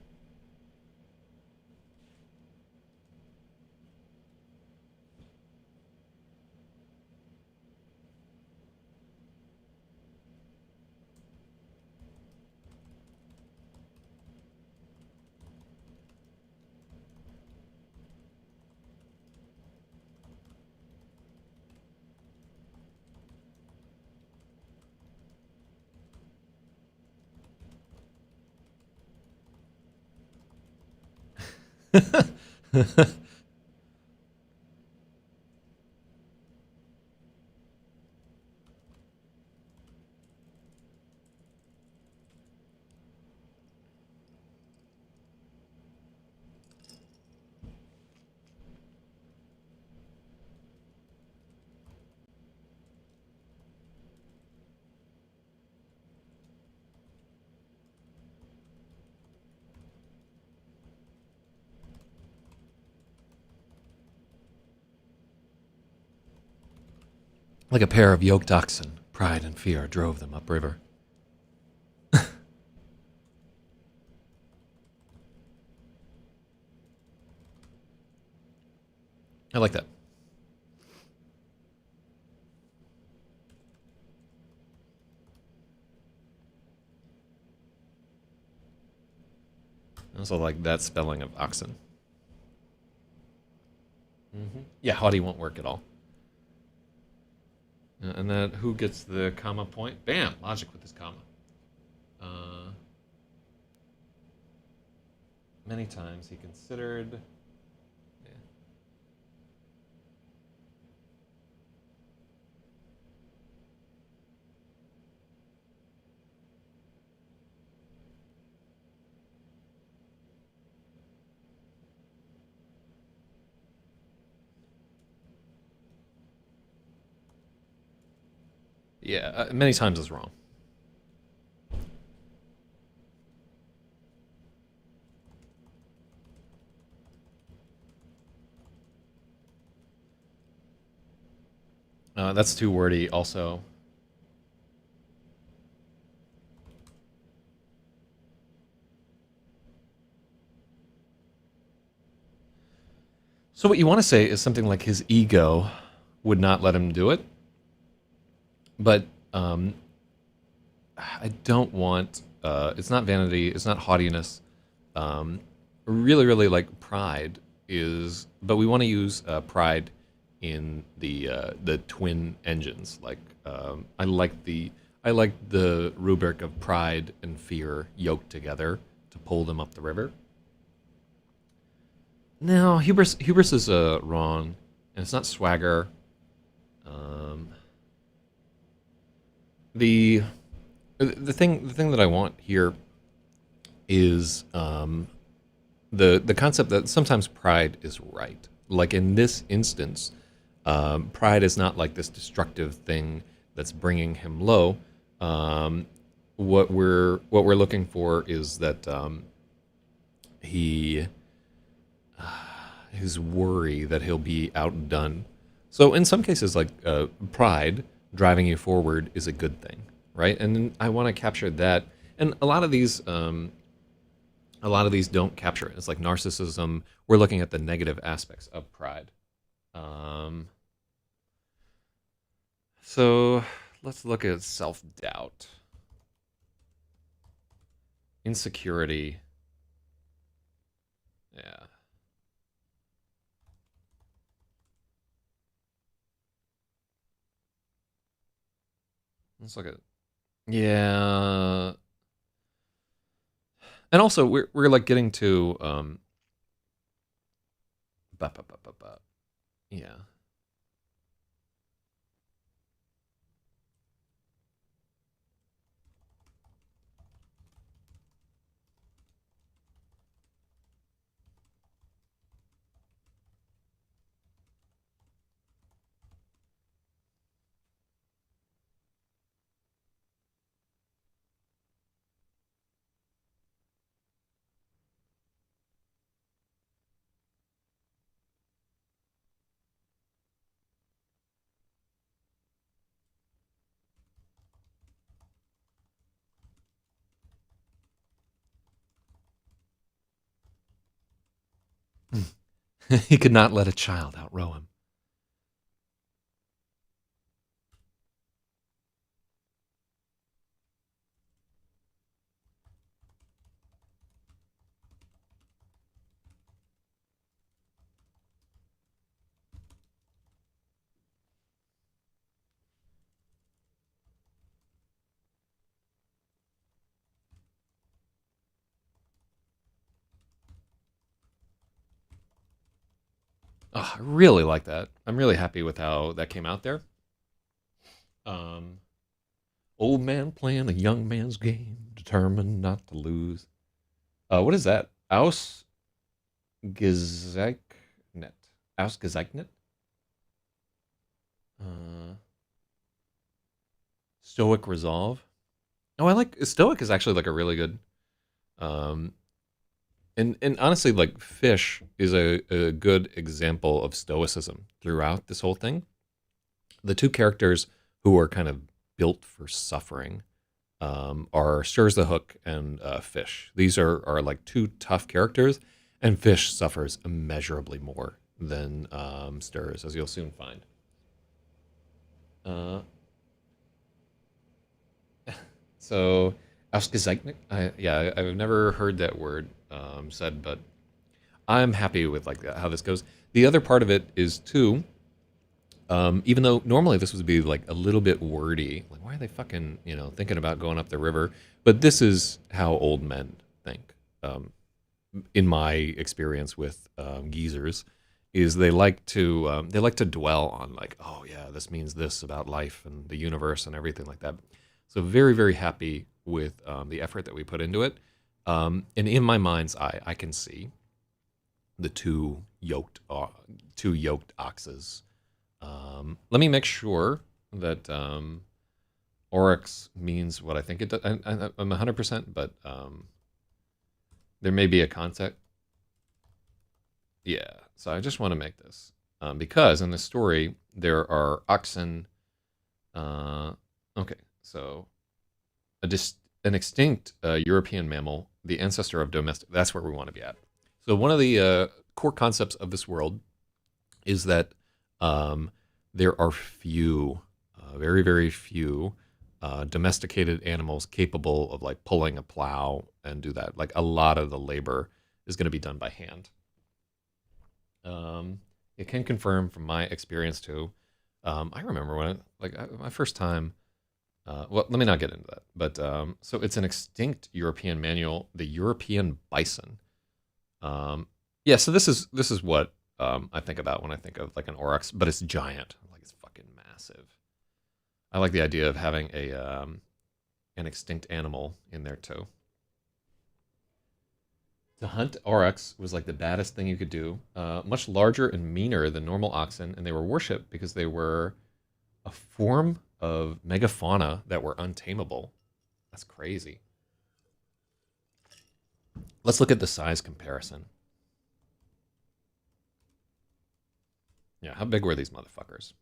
Like a pair of yoked oxen, pride and fear drove them upriver. I like that. I also like that spelling of oxen. Yeah, haughty won't work at all. And then who gets the comma point? Bam! Logic with this comma. Many times he considered. Yeah, many times is wrong. That's too wordy also. So what you want to say is something like his ego would not let him do it. But I don't want. It's not vanity. It's not haughtiness. Um, really, like pride is, but we want to use pride in the twin engines. Like I like the rubric of pride and fear yoked together to pull them up the river. No, hubris is wrong, and it's not swagger. Um, the the thing that I want here is the concept that sometimes pride is right. Like in this instance, pride is not like this destructive thing that's bringing him low. Um, what we're looking for is that he his worry that he'll be outdone. So in some cases, like pride driving you forward is a good thing, right? And I want to capture that. And a lot of these don't capture it. It's like narcissism. We're looking at the negative aspects of pride. Um, so let's look at self doubt, insecurity. Yeah, let's look at. Yeah, and also we're like getting to ba, ba, ba, ba, ba. Yeah. He could not let a child outrow him. Oh, I really like that. I'm really happy with how that came out there. Um, Old man playing a young man's game, determined not to lose. What is that? Ausgezeichnet. Ausgezeichnet? Uh, Stoic resolve. Oh, I like Stoic is actually like a really good. Um, and honestly, like fish is a good example of stoicism throughout this whole thing. The two characters who are kind of built for suffering are Stirs the Hook and Fish. These are like two tough characters, and Fish suffers immeasurably more than Stirs, as you'll soon find. Uh, so, Ausgezeichnet, yeah, I've never heard that word said, but I'm happy with like how this goes. The other part of it is too, even though normally this would be like a little bit wordy, like why are they fucking thinking about going up the river? But this is how old men think. In my experience with geezers, is they like to dwell on like, oh yeah, this means this about life and the universe and everything like that. So very happy with the effort that we put into it. And in my mind's eye, I can see the two yoked oxes. Let me make sure that oryx means what I think it does. I'm 100%, but there may be a context. Yeah, so I just want to make this because in the story there are oxen. Uh, okay, so an extinct European mammal, the ancestor of domestic. That's where we want to be at. So one of the core concepts of this world is that there are few, very few domesticated animals capable of like pulling a plow and do that. Like a lot of the labor is going to be done by hand. It can confirm from my experience too. I remember when my first time. Well, let me not get into that. But so it's an extinct European manual, the European bison. Yeah, so this is what I think about when I think of like an oryx, but it's giant. Like it's fucking massive. I like the idea of having a an extinct animal in there too. To hunt oryx was like the baddest thing you could do. Much larger and meaner than normal oxen, and they were worshipped because they were a form of megafauna that were untamable. That's crazy. Let's look at the size comparison. Yeah, how big were these motherfuckers?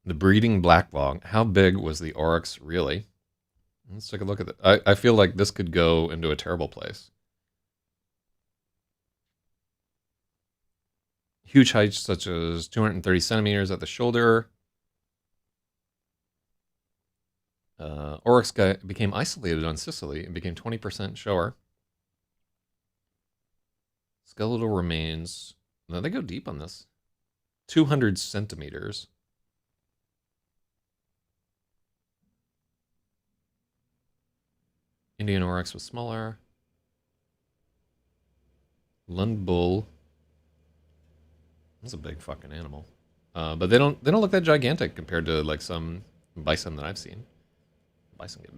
The breeding black bog. How big was the oryx really? Let's take a look at it. I feel like this could go into a terrible place. Huge heights such as 230 centimeters at the shoulder. Oryx became isolated on Sicily and became 20% shower. Skeletal remains. No, they go deep on this. 200 centimeters. Indian oryx was smaller. Lund bull. That's a big fucking animal. But they don't look that gigantic compared to like some bison that I've seen. Bison get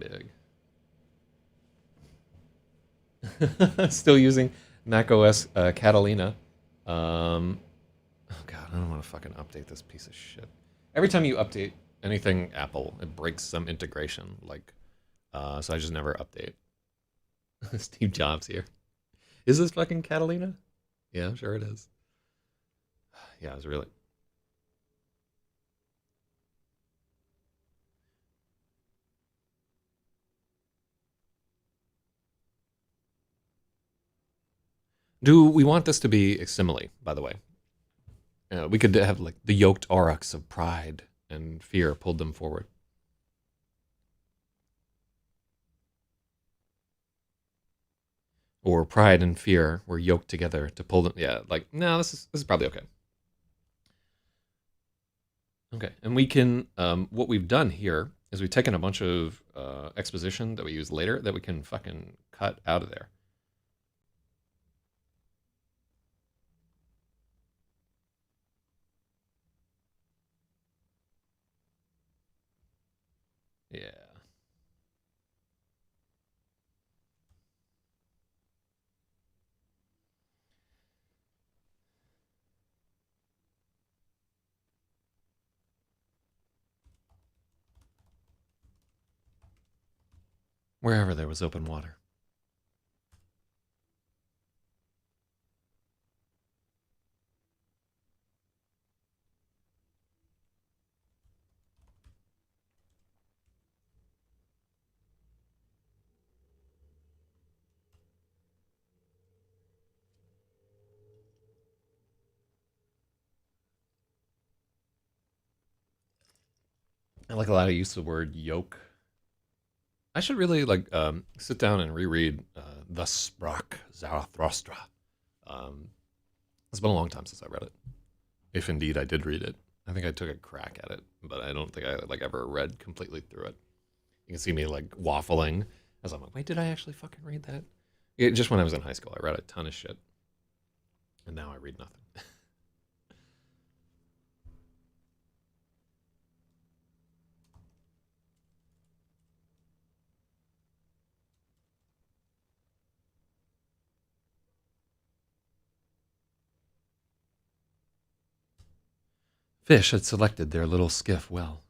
big. Still using Mac OS Catalina. Oh god, I don't want to fucking update this piece of shit. Every time you update anything Apple, it breaks some integration. Like, so I just never update. Steve Jobs here. Is this fucking Catalina? Yeah, I'm sure it is. Yeah, it was really. Do we want this to be a simile, by the way? We could have like the yoked aurochs of pride and fear pulled them forward. Or pride and fear were yoked together to pull them. Yeah, like, no, this is probably okay. Okay, and we can, what we've done here is we've taken a bunch of exposition that we use later that we can fucking cut out of there. Yeah. Wherever there was open water. I like a lot of use of the word yoke. I should really like sit down and reread Thus Sprach Zarathustra. Um, it's been a long time since I read it. If indeed I did read it. I think I took a crack at it, but I don't think I like ever read completely through it. You can see me like waffling as I'm like, wait, did I actually fucking read that? Yeah, just when I was in high school, I read a ton of shit, and now I read nothing. Fish had selected their little skiff well.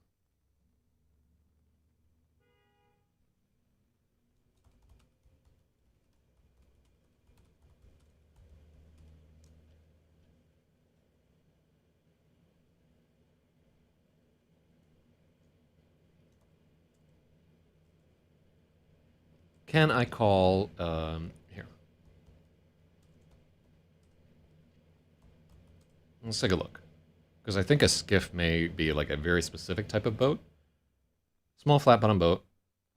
Can I call here? Let's take a look. Because I think a skiff may be like a very specific type of boat. Small flat bottom boat,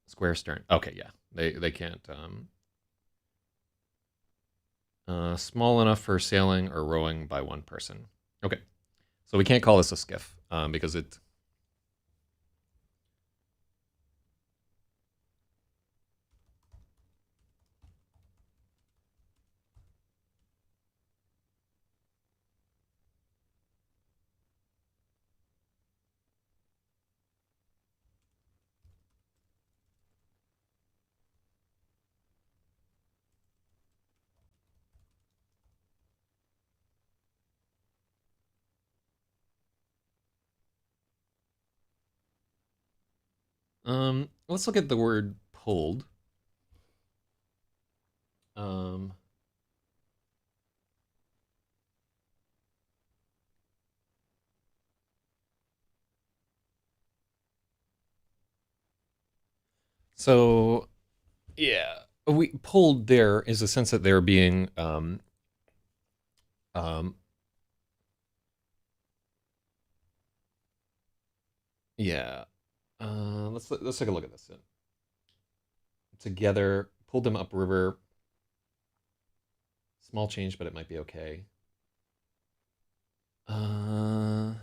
square stern. Okay, yeah, they can't. Small enough for sailing or rowing by one person. Okay, so we can't call this a skiff because it. Let's look at the word pulled. Um, so yeah, we pulled there is a sense that they're being um, yeah. Let's take a look at this. Together, pulled them upriver. Small change, but it might be okay. Uh,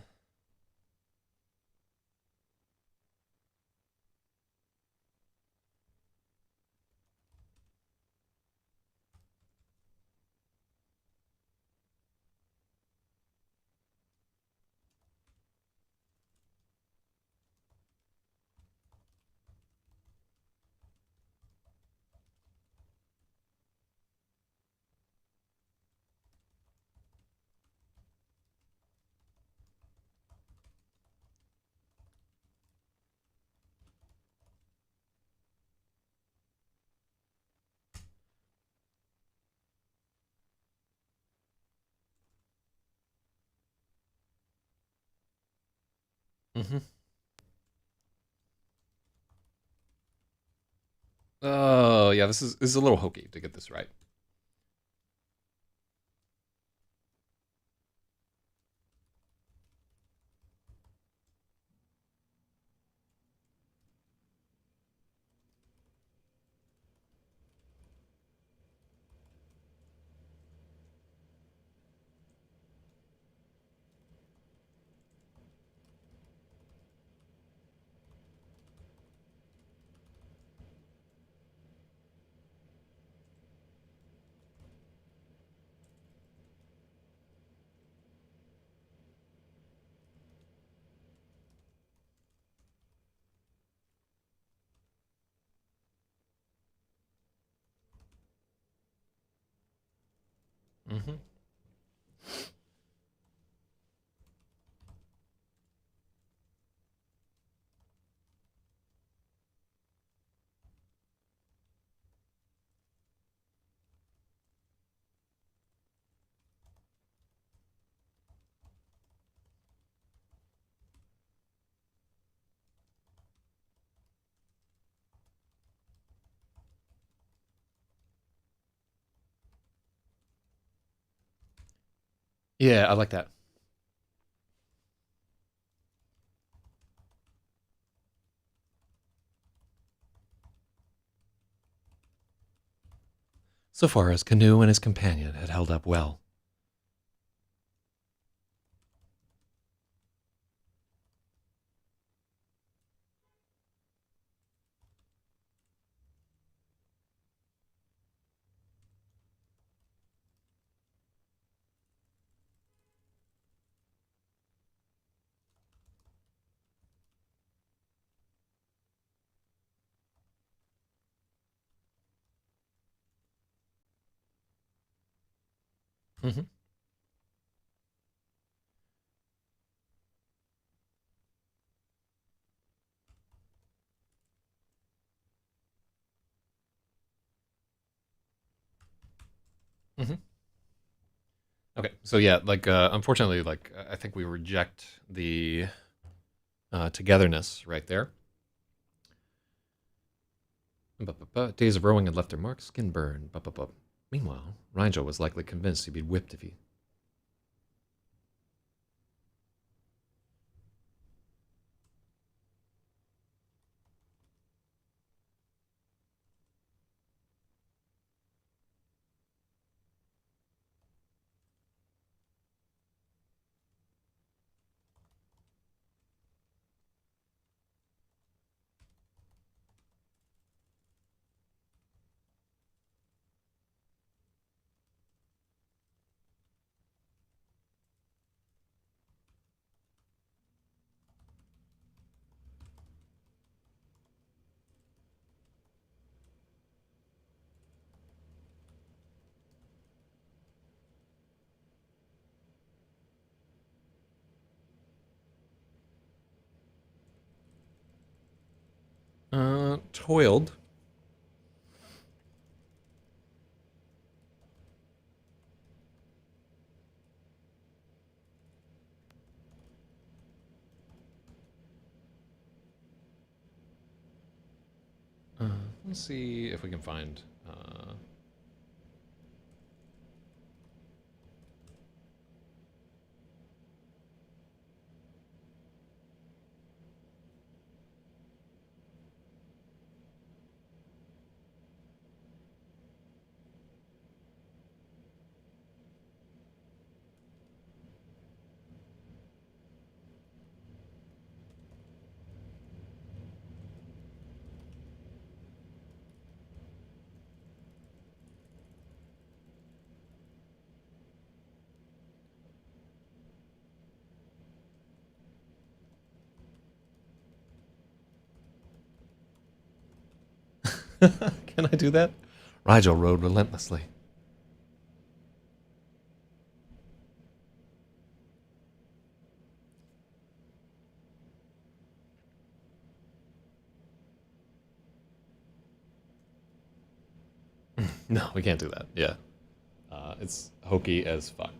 mhm. Oh yeah, this is a little hokey to get this right. Hmm. Yeah, I like that. So far as Canoe and his companion had held up well. Hmm. Hmm. Okay, so yeah, like unfortunately, like I think we reject the togetherness right there. Days of rowing had left their marks, skin burned. Meanwhile, Rangel was likely convinced he'd be whipped if he. toiled. Let's see if we can find. Can I do that? Rigel rode relentlessly. No, we can't do that. Yeah. It's hokey as fuck.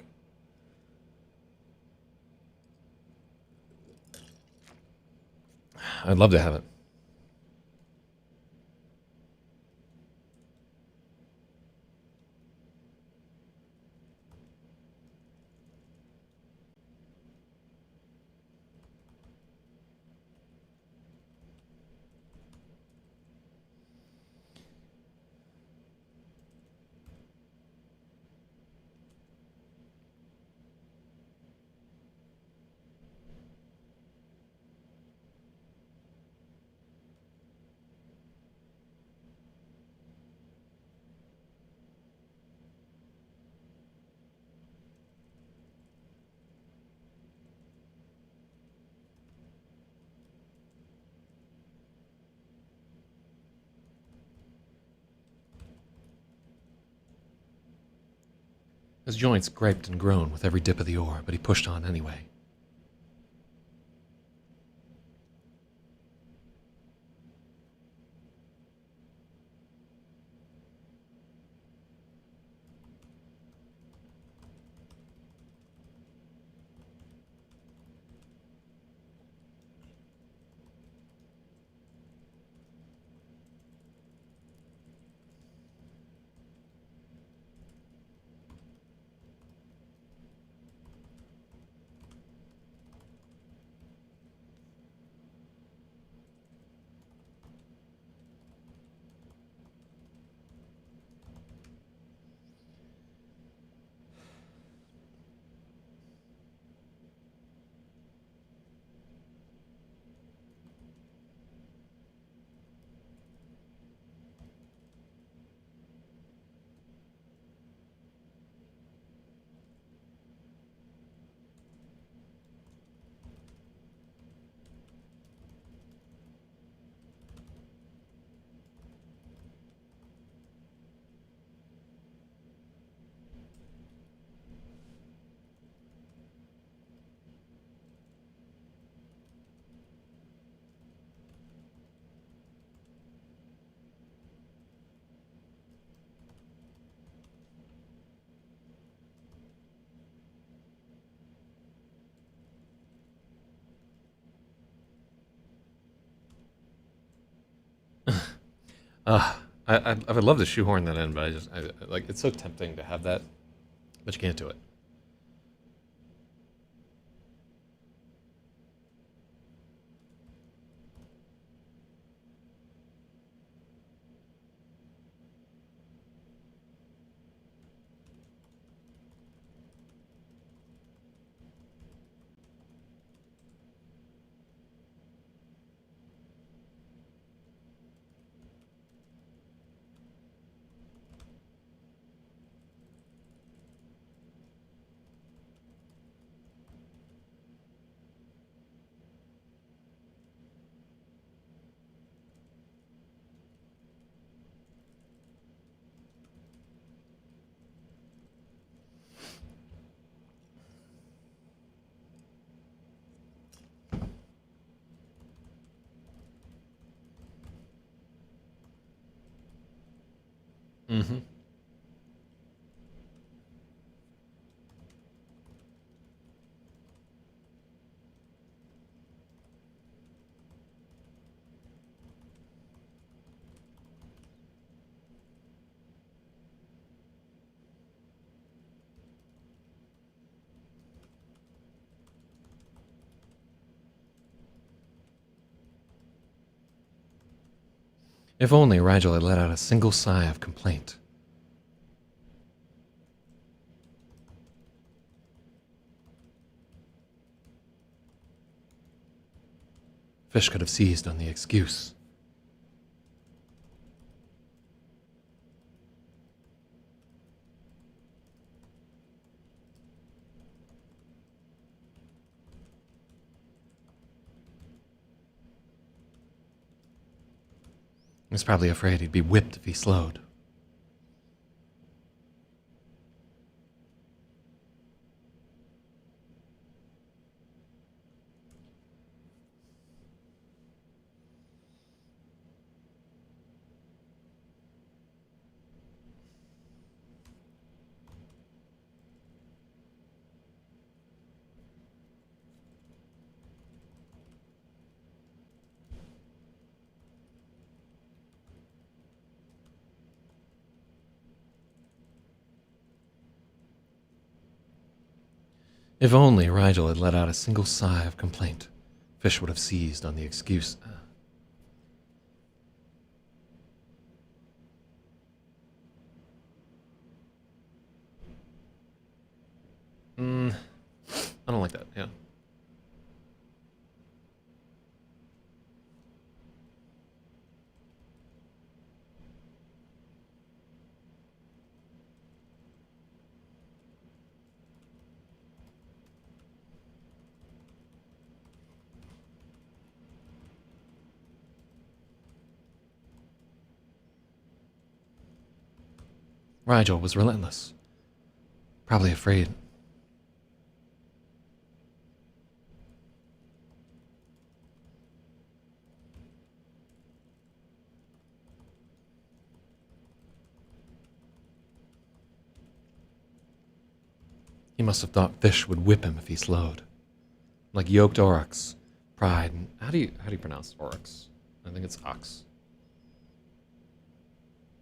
I'd love to have it. His joints griped and groaned with every dip of the oar, but he pushed on anyway. I would love to shoehorn that in, but like it's so tempting to have that, but you can't do it. Mm-hmm. If only Rigel had let out a single sigh of complaint. Fish could have seized on the excuse. He was probably afraid he'd be whipped if he slowed. If only Rigel had let out a single sigh of complaint, Fish would have seized on the excuse. I don't like that, yeah. Rigel was relentless. Probably afraid. He must have thought Fish would whip him if he slowed. Like yoked aurochs. Pride. And how do you pronounce aurochs? I think it's ox.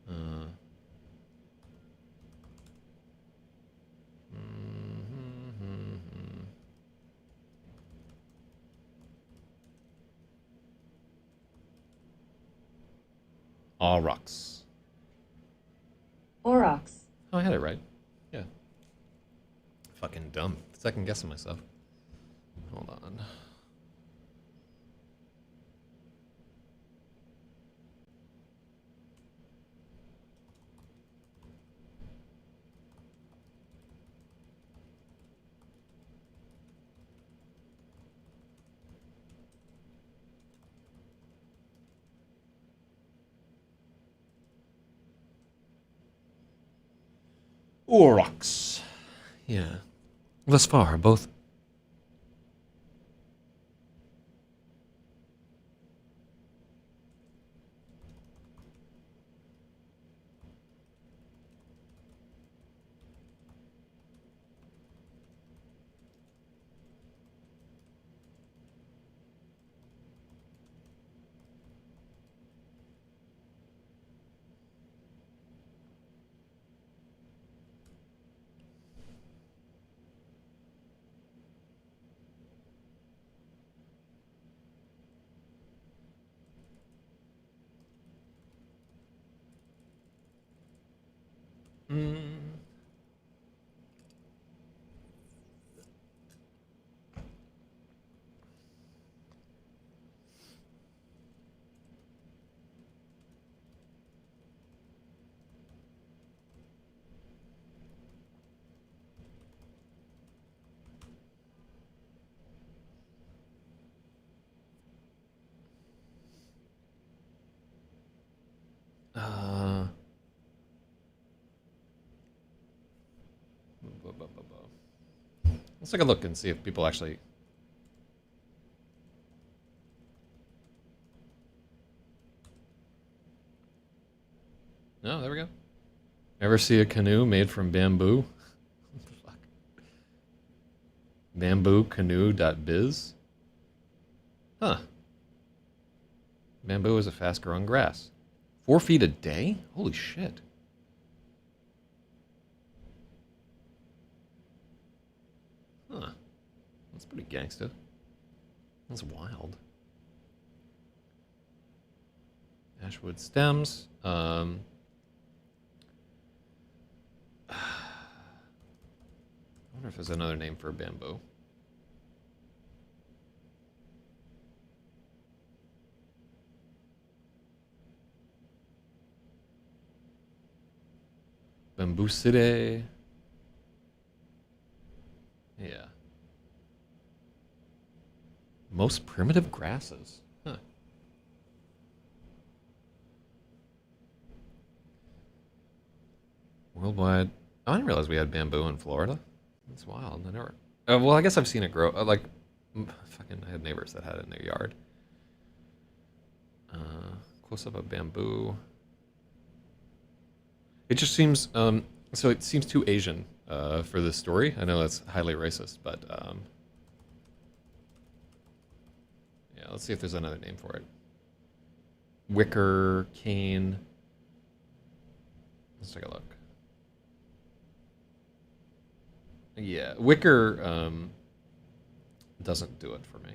Uh, aurochs. Aurochs. Oh, I had it right. Yeah. Fucking dumb. Second guessing myself. Hold on. Aurochs. Yeah. Thus far, both. Mm, uh. Let's take a look and see if people actually. No, there we go. Ever see a canoe made from bamboo? What the fuck? Bamboocanoe.biz? Huh. Bamboo is a fast-growing grass. 4 feet a day? Holy shit. Huh. That's pretty gangsta. That's wild. Ashwood stems. I wonder if there's another name for bamboo. Bambusidae. Yeah. Most primitive grasses. Huh. Worldwide. Oh, I didn't realize we had bamboo in Florida. That's wild. I never. Well, I guess I've seen it grow. Fucking, I had neighbors that had it in their yard. Close up of bamboo. It just seems. So it seems too Asian for this story. I know that's highly racist, but yeah. Let's see if there's another name for it. Wicker, cane. Let's take a look. Yeah, wicker doesn't do it for me.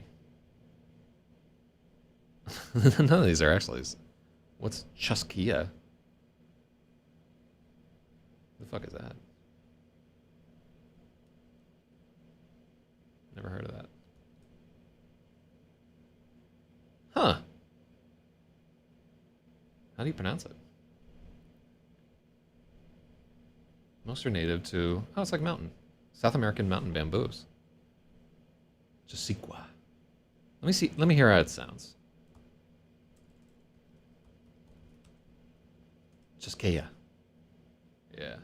None of these are actually. What's chuskia? The fuck is that? Never heard of that. Huh. How do you pronounce it? Most are native to... Oh, it's like mountain. South American mountain bamboos. Jasiqua. Let me see. Let me hear how it sounds. Chusquea. Yeah.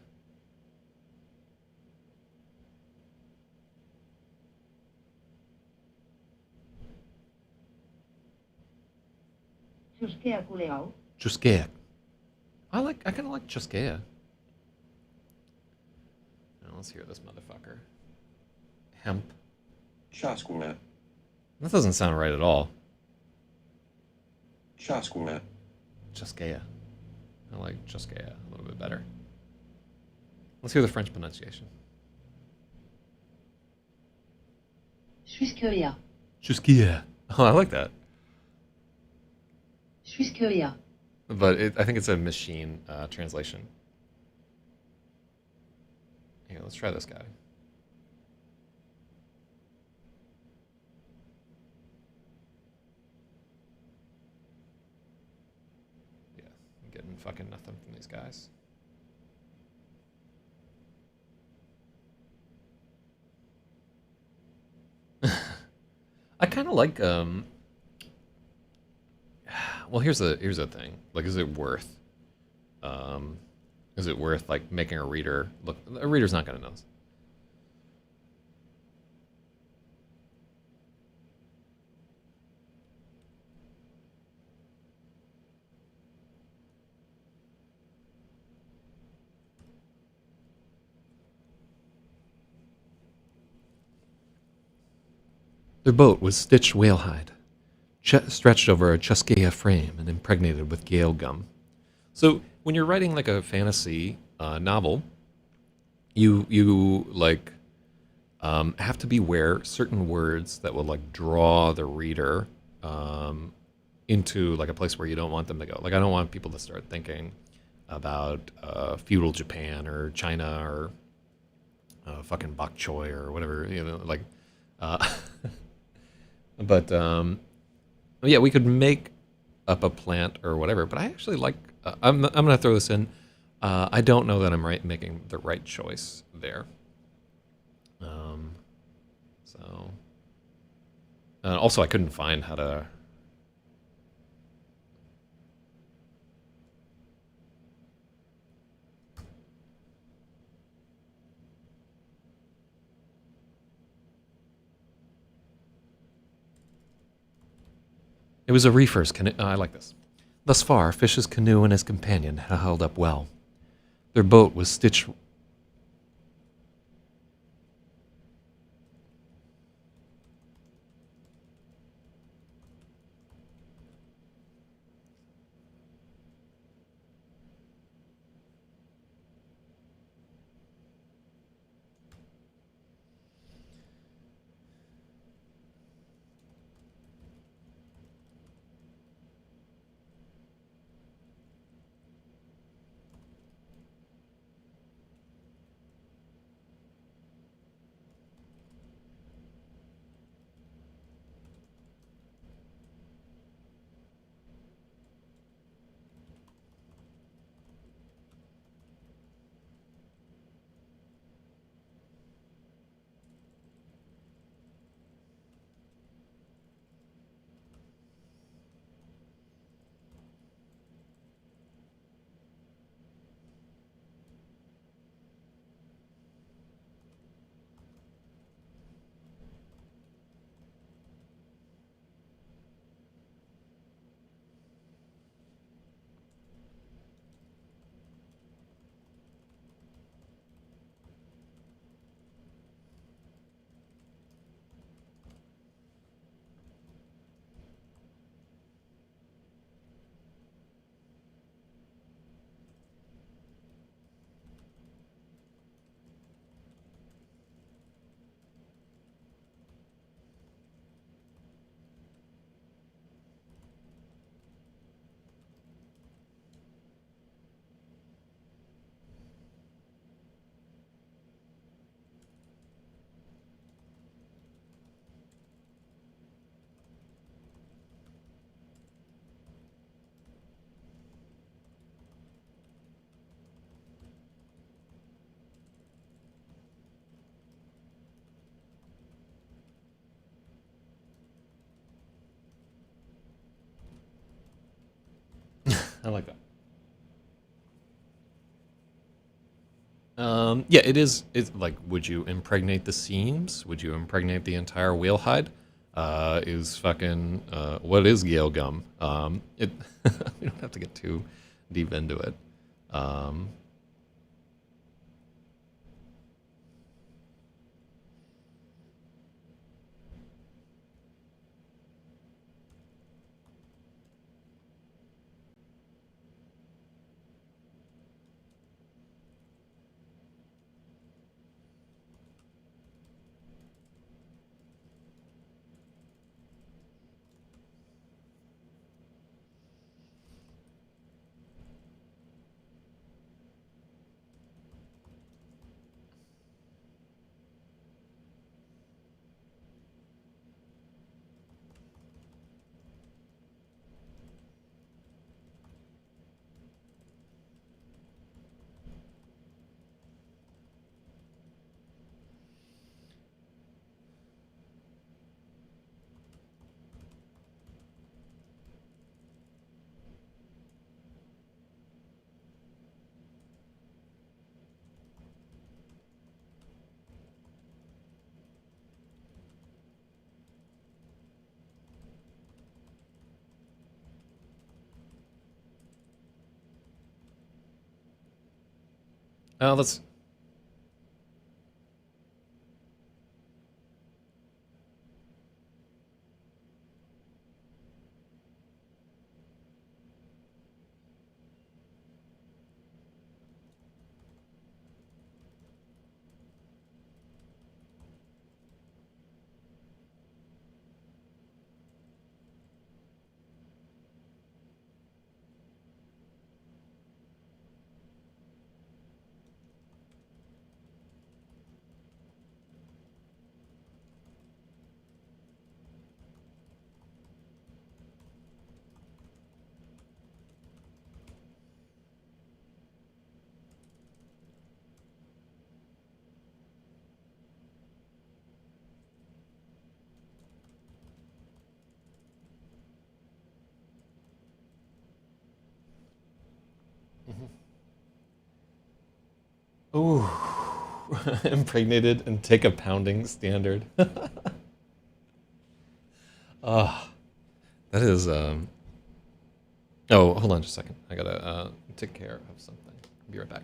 Chusquea. I kind of like Chusquea. Now let's hear this motherfucker. Hemp. Chasquea. That doesn't sound right at all. Chasquea. Chusquea. I like Chusquea a little bit better. Let's hear the French pronunciation. Chusquea. Chusquea. Oh, I like that. Chusquea. But I think it's a machine translation. Here, let's try this guy. Yeah, I'm getting fucking nothing from these guys. I kind of like well, here's the thing. Like, is it worth like making a reader look? A reader's not going to know. Their boat was stitched whalehide, stretched over a Chusquea frame and impregnated with gale gum. So when you're writing like a fantasy novel, you like have to beware certain words that will like draw the reader into like a place where you don't want them to go. Like, I don't want people to start thinking about feudal Japan or China or fucking bok choy or whatever, you know, like. But yeah, we could make up a plant or whatever. But I actually like. I'm gonna throw this in. I don't know that I'm making the right choice there. So. Also, I couldn't find how to. It was a reefer's canoe. I like this. Thus far, Fish's canoe and his companion had held up well. Their boat was stitched. I like that. Yeah, it is. It's like, would you impregnate the seams? Would you impregnate the entire whale hide? Is fucking what is Yale gum? It we don't have to get too deep into it. Um, oh, that's ooh impregnated and take a pounding standard. Ah, that is. Oh, hold on just a second. I gotta take care of something. Be right back.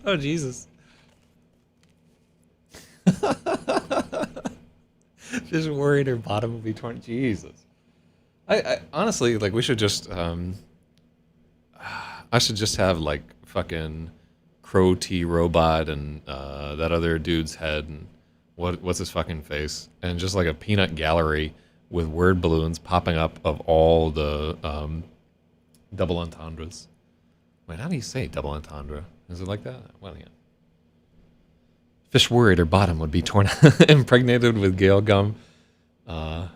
Oh, Jesus. Just worried her bottom will be torn. Jesus. I honestly, like, we should just, I should just have, like, fucking Crow T Robot and that other dude's head and what's his fucking face, and just like a peanut gallery with word balloons popping up of all the double entendres. Wait, how do you say double entendre? Is it like that? Well, yeah. Fish worried her bottom would be torn, impregnated with gale gum, uh,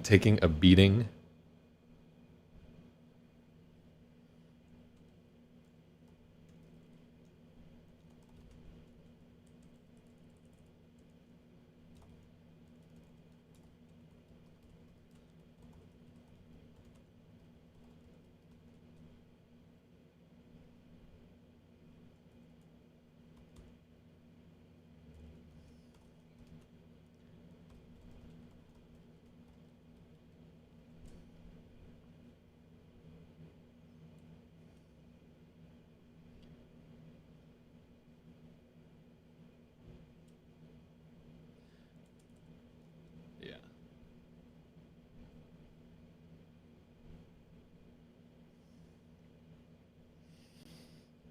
taking a beating. Yeah.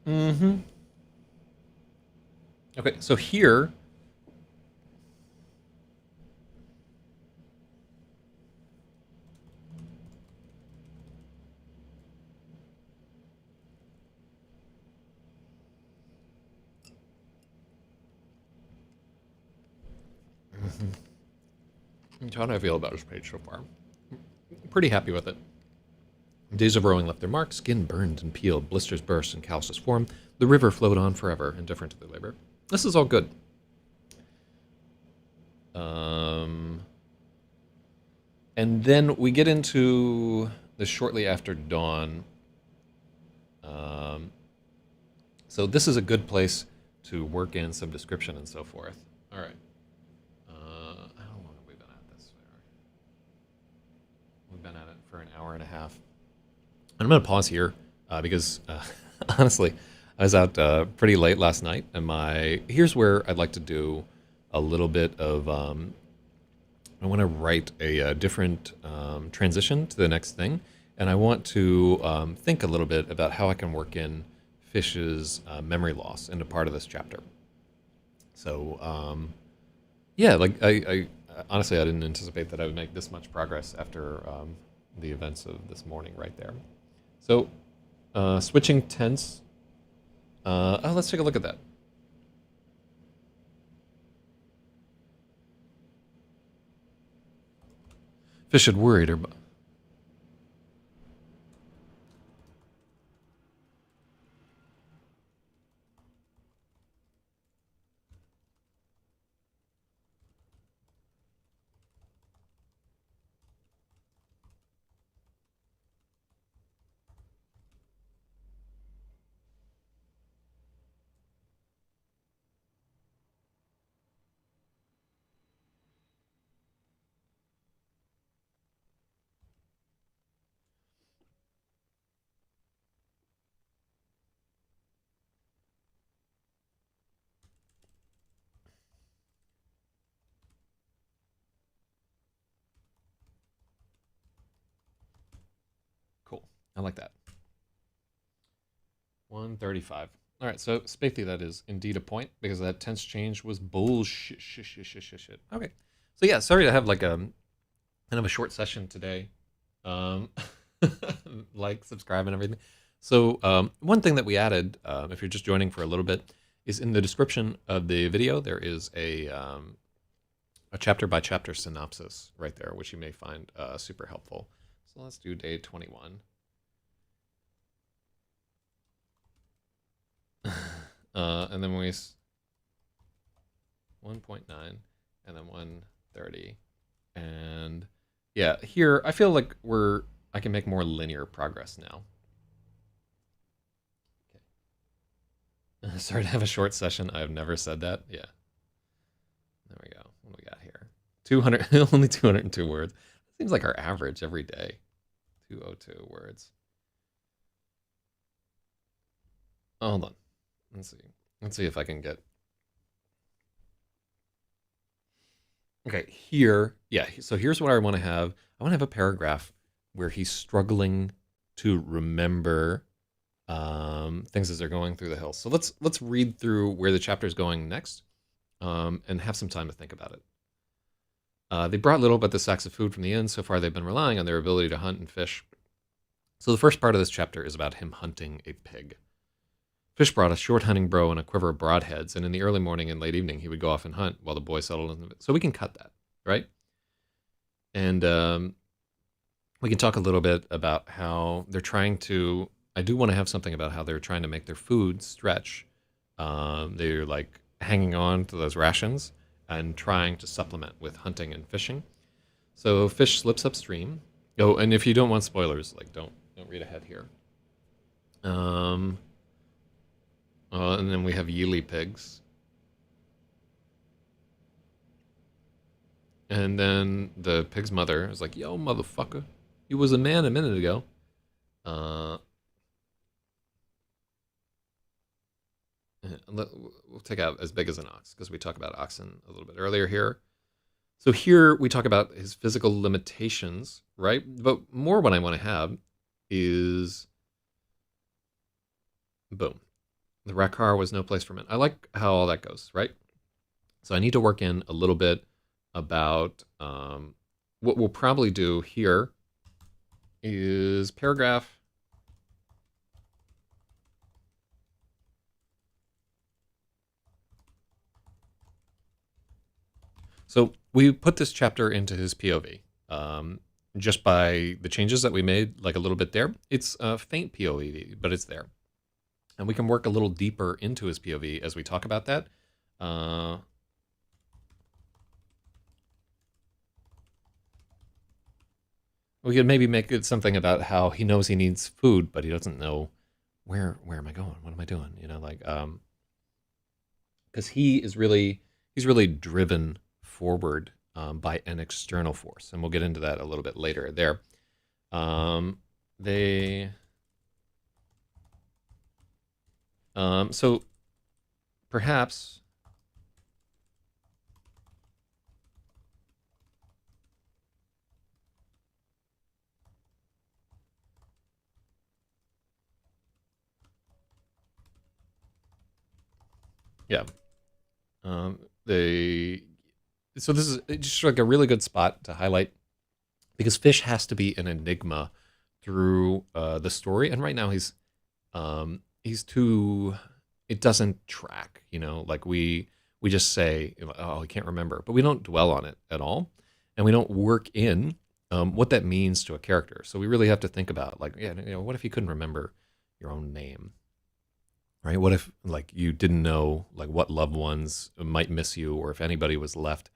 Mm-hmm. Okay, so here, how do I feel about this page so far? Pretty happy with it. Days of rowing left their mark, skin burned and peeled, blisters burst and calluses formed. The river flowed on forever, indifferent to their labor. This is all good. And then we get into the shortly after dawn. So this is a good place to work in some description and so forth. All right. How long have we been at this? We've been at it for an hour and a half. I'm going to pause here because, honestly, I was out pretty late last night, and here's where I'd like to do a little bit of. I want to write a different transition to the next thing, and I want to think a little bit about how I can work in Fish's memory loss into part of this chapter. So, yeah, like I honestly I didn't anticipate that I would make this much progress after the events of this morning right there. So, switching tense. Let's take a look at that. Fish had worried her. Cool. I like that. 135. All right, so Spathy, that is indeed a point because that tense change was bullshit. Shit. Okay, so yeah, sorry to have like a kind of a short session today. Um, like, subscribe, and everything. So one thing that we added, if you're just joining for a little bit, is in the description of the video there is a chapter by chapter synopsis right there, which you may find super helpful. So let's do day 21. And then 1.9 and then 130. And yeah, here I feel like I can make more linear progress now. Okay. Sorry to have a short session. I've never said that. Yeah. There we go. What do we got here? 200, only 202 words. Seems like our average every day. 202 words. Hold on. Let's see. Let's see if I can get. Okay, here. Yeah, so here's what I want to have. I want to have a paragraph where he's struggling to remember things as they're going through the hills. So let's read through where the chapter is going next, and have some time to think about it. They brought little but the sacks of food from the inn. So far, they've been relying on their ability to hunt and fish. So the first part of this chapter is about him hunting a pig. Fish brought a short hunting bow and a quiver of broadheads, and in the early morning and late evening, he would go off and hunt while the boy settled in. So we can cut that, right? And we can talk a little bit about how they're trying to. I do want to have something about how they're trying to make their food stretch. They're like hanging on to those rations and trying to supplement with hunting and fishing. So fish slips upstream. Oh, and if you don't want spoilers, like don't read ahead here. And then we have yearly pigs. And then the pig's mother is like, "Yo, motherfucker, you was a man a minute ago." Uh, we'll take out as big as an ox because we talk about oxen a little bit earlier here. So here we talk about his physical limitations, right? But more what I want to have is, boom, the Rakar was no place for men. I like how all that goes, right? So I need to work in a little bit about what we'll probably do here is paragraph. So we put this chapter into his POV just by the changes that we made, like a little bit there. It's a faint POV, but it's there. And we can work a little deeper into his POV as we talk about that. We could maybe make it something about how he knows he needs food, but he doesn't know where am I going? What am I doing? You know, like because he's really driven forward by an external force, and we'll get into that a little bit later. There, they so perhaps. Yeah. They so this is just like a really good spot to highlight because Fish has to be an enigma through the story, and right now he's too. It doesn't track, you know. Like we just say, oh, I can't remember, but we don't dwell on it at all, and we don't work in what that means to a character. So we really have to think about, like, yeah, you know, what if you couldn't remember your own name? Right? What if like you didn't know like what loved ones might miss you, or if anybody was left?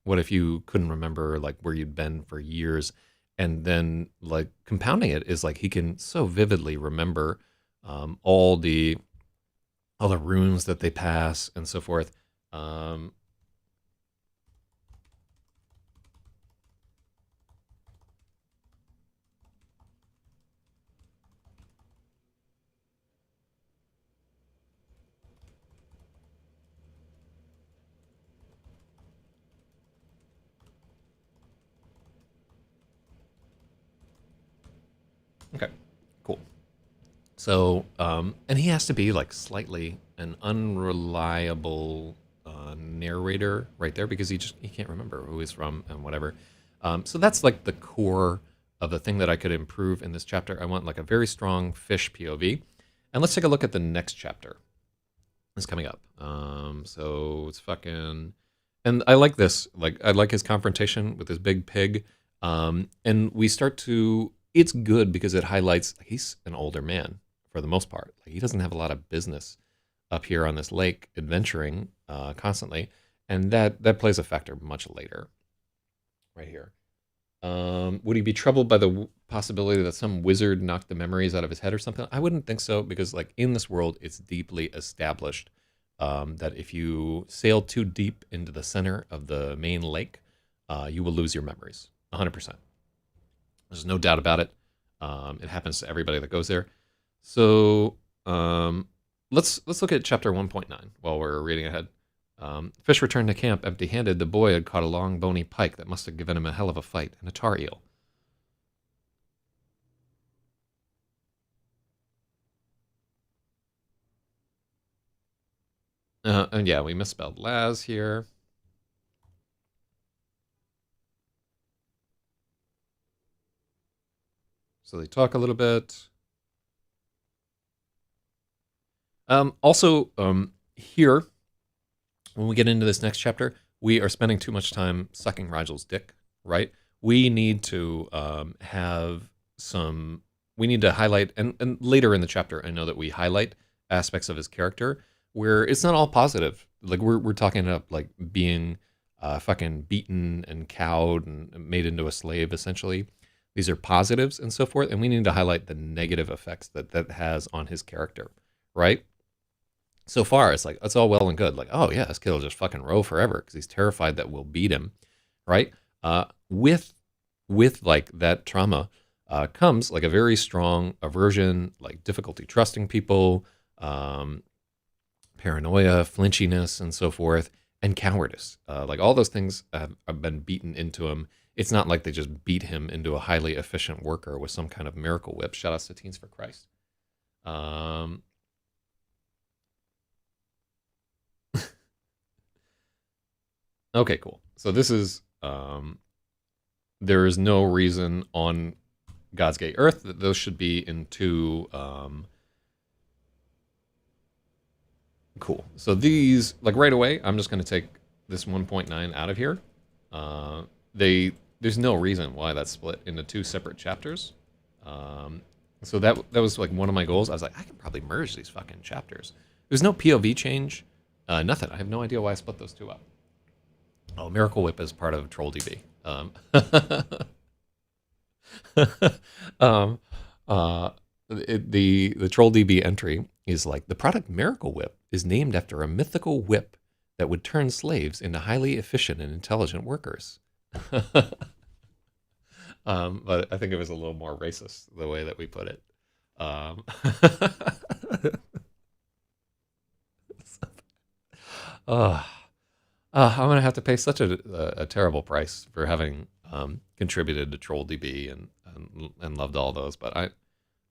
What if you couldn't remember like where you'd been for years? And then like compounding it is like he can so vividly remember um, all the all the runes that they pass and so forth. Um, okay, cool. So, and he has to be like slightly an unreliable narrator right there because he can't remember who he's from and whatever. So that's like the core of the thing that I could improve in this chapter. I want like a very strong fish POV, and let's take a look at the next chapter. It's coming up. So it's fucking, and I like this. Like I like his confrontation with his big pig. And we start to. It's good because it highlights he's an older man for the most part. Like he doesn't have a lot of business up here on this lake adventuring constantly, and that plays a factor much later, right here. Would he be troubled by the possibility that some wizard knocked the memories out of his head or something? I wouldn't think so because, like, in this world, it's deeply established that if you sail too deep into the center of the main lake, you will lose your memories 100%. There's no doubt about it. It happens to everybody that goes there. So um, let's look at chapter 1.9 while we're reading ahead. Fish returned to camp empty-handed. The boy had caught a long, bony pike that must have given him a hell of a fight, and a tar eel. And yeah, we misspelled Laz here. So they talk a little bit. Also, here, when we get into this next chapter, we are spending too much time sucking Rigel's dick, right? We need to have some. We need to highlight, and later in the chapter, I know that we highlight aspects of his character where it's not all positive. Like we're talking about like being fucking beaten and cowed and made into a slave, essentially. These are positives and so forth, and we need to highlight the negative effects that has on his character, right? So far, it's like, it's all well and good. Like, oh yeah, this kid will just fucking row forever because he's terrified that we'll beat him, right? With like that trauma comes like a very strong aversion, like difficulty trusting people, paranoia, flinchiness, and so forth, and cowardice. Like all those things have been beaten into him. It's not like they just beat him into a highly efficient worker with some kind of miracle whip. Shout out to Teens for Christ. Okay, cool. So this is there is no reason on God's Gate Earth that those should be in two. Cool. So these, like right away, I'm just going to take this 1.9 out of here. There's no reason why that's split into two separate chapters. So that was like one of my goals. I was like, I can probably merge these fucking chapters. There's no POV change, nothing. I have no idea why I split those two up. Oh, Miracle Whip is part of TrollDB. The TrollDB entry is like, the product Miracle Whip is named after a mythical whip that would turn slaves into highly efficient and intelligent workers. But I think it was a little more racist the way that we put it. I'm gonna have to pay such a terrible price for having contributed to TrollDB and loved all those, but I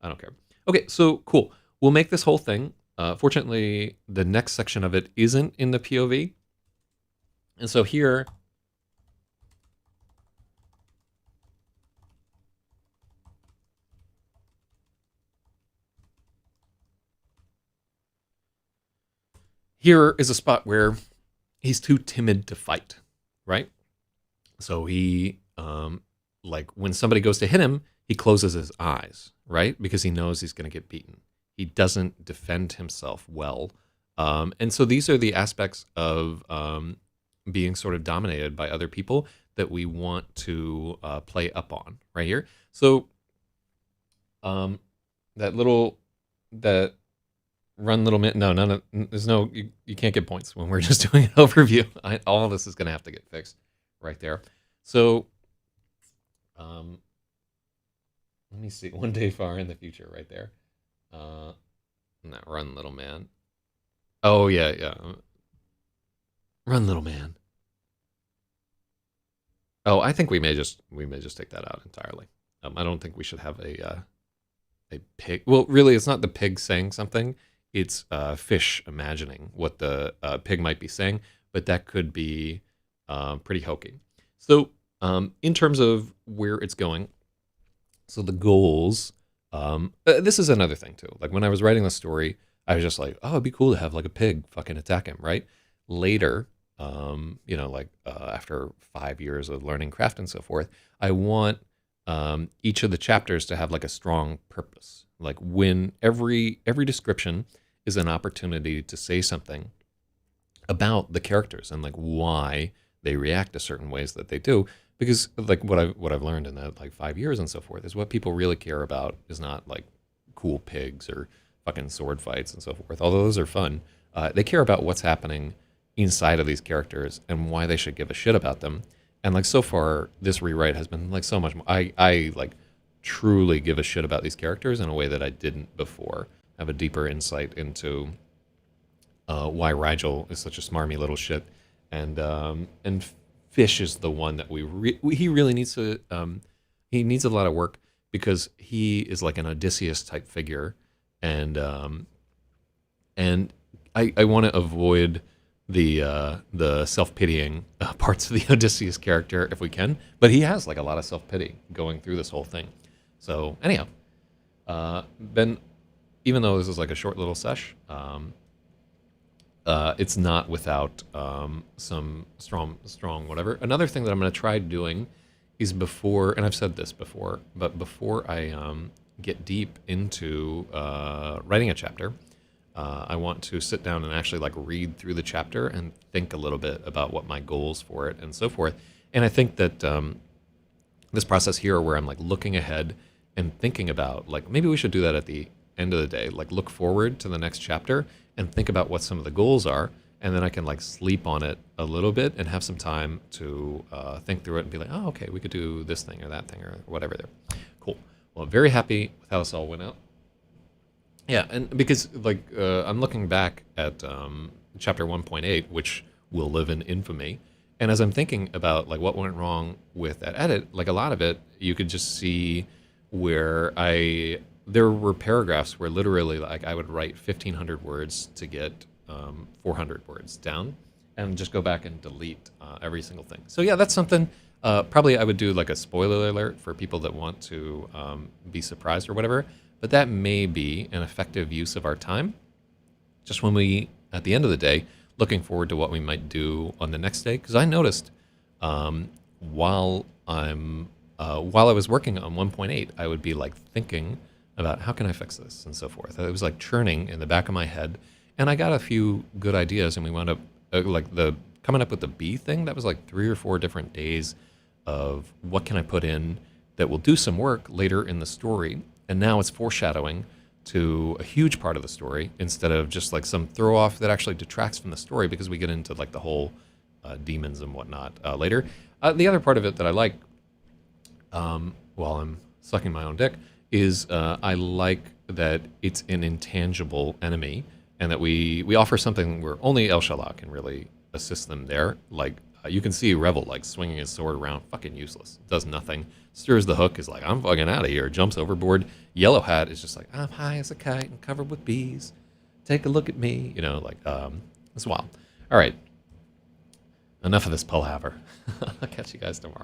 don't care. Okay, so cool. We'll make this whole thing. Fortunately, the next section of it isn't in the POV, and so here. Here is a spot where he's too timid to fight, right? So he, like when somebody goes to hit him, he closes his eyes, right? Because he knows he's going to get beaten. He doesn't defend himself well. And so these are the aspects of being sort of dominated by other people that we want to play up on right here. So that run little man. No, none of there's no. You can't get points when we're just doing an overview. All of this is going to have to get fixed right there. So, let me see. One day far in the future, right there. Not run little man. Oh yeah, yeah. Run little man. Oh, I think we may just take that out entirely. I don't think we should have a pig. Well, really, it's not the pig saying something. It's fish imagining what the pig might be saying, but that could be pretty hokey. So in terms of where it's going, so the goals, this is another thing too. Like when I was writing the story, I was just like, oh, it'd be cool to have like a pig fucking attack him, right? Later, after 5 years of learning craft and so forth, I want each of the chapters to have like a strong purpose. Like when every description is an opportunity to say something about the characters and like why they react to certain ways that they do. Because like what I've learned in that like 5 years and so forth is what people really care about is not like cool pigs or fucking sword fights and so forth. Although those are fun, they care about what's happening inside of these characters and why they should give a shit about them. And like so far, this rewrite has been like so much more. I like truly give a shit about these characters in a way that I didn't before. have a deeper insight into why Rigel is such a smarmy little shit, and Fish is the one that he really needs to he needs a lot of work because he is like an Odysseus type figure, and and I want to avoid the self pitying parts of the Odysseus character if we can, but he has like a lot of self pity going through this whole thing. So anyhow, Ben, even though this is like a short little sesh, it's not without some strong whatever. Another thing that I'm going to try doing is before, and I've said this before, but before I get deep into writing a chapter, I want to sit down and actually like read through the chapter and think a little bit about what my goals for it and so forth. And I think that this process here where I'm like looking ahead and thinking about like maybe we should do that at the end of the day, like look forward to the next chapter and think about what some of the goals are, and then I can like sleep on it a little bit and have some time to think through it and be like, oh, okay, we could do this thing or that thing or whatever there. Cool. Well, I'm very happy with how this all went out. Yeah, and because like I'm looking back at chapter 1.8, which will live in infamy, and as I'm thinking about like what went wrong with that edit, like a lot of it, you could just see where there were paragraphs where literally like I would write 1,500 words to get 400 words down, and just go back and delete every single thing. So yeah, that's something. Probably I would do like a spoiler alert for people that want to be surprised or whatever. But that may be an effective use of our time. Just when we, at the end of the day, looking forward to what we might do on the next day. Because I noticed while I was working on 1.8, I would be like thinking about how can I fix this and so forth. It was like churning in the back of my head, and I got a few good ideas, and we wound up coming up with the B thing. That was like 3 or 4 different days of what can I put in that will do some work later in the story. And now it's foreshadowing to a huge part of the story instead of just like some throw off that actually detracts from the story, because we get into like the whole demons and whatnot later. The other part of it that I like while I'm sucking my own dick is I like that it's an intangible enemy, and that we offer something where only El Shala can really assist them there. Like you can see Revel like swinging his sword around, fucking useless, does nothing. Stirs the hook, is like, I'm fucking out of here, jumps overboard. Yellow Hat is just like, I'm high as a kite and covered with bees. Take a look at me, you know, like it's wild. All right, enough of this palaver. I'll catch you guys tomorrow.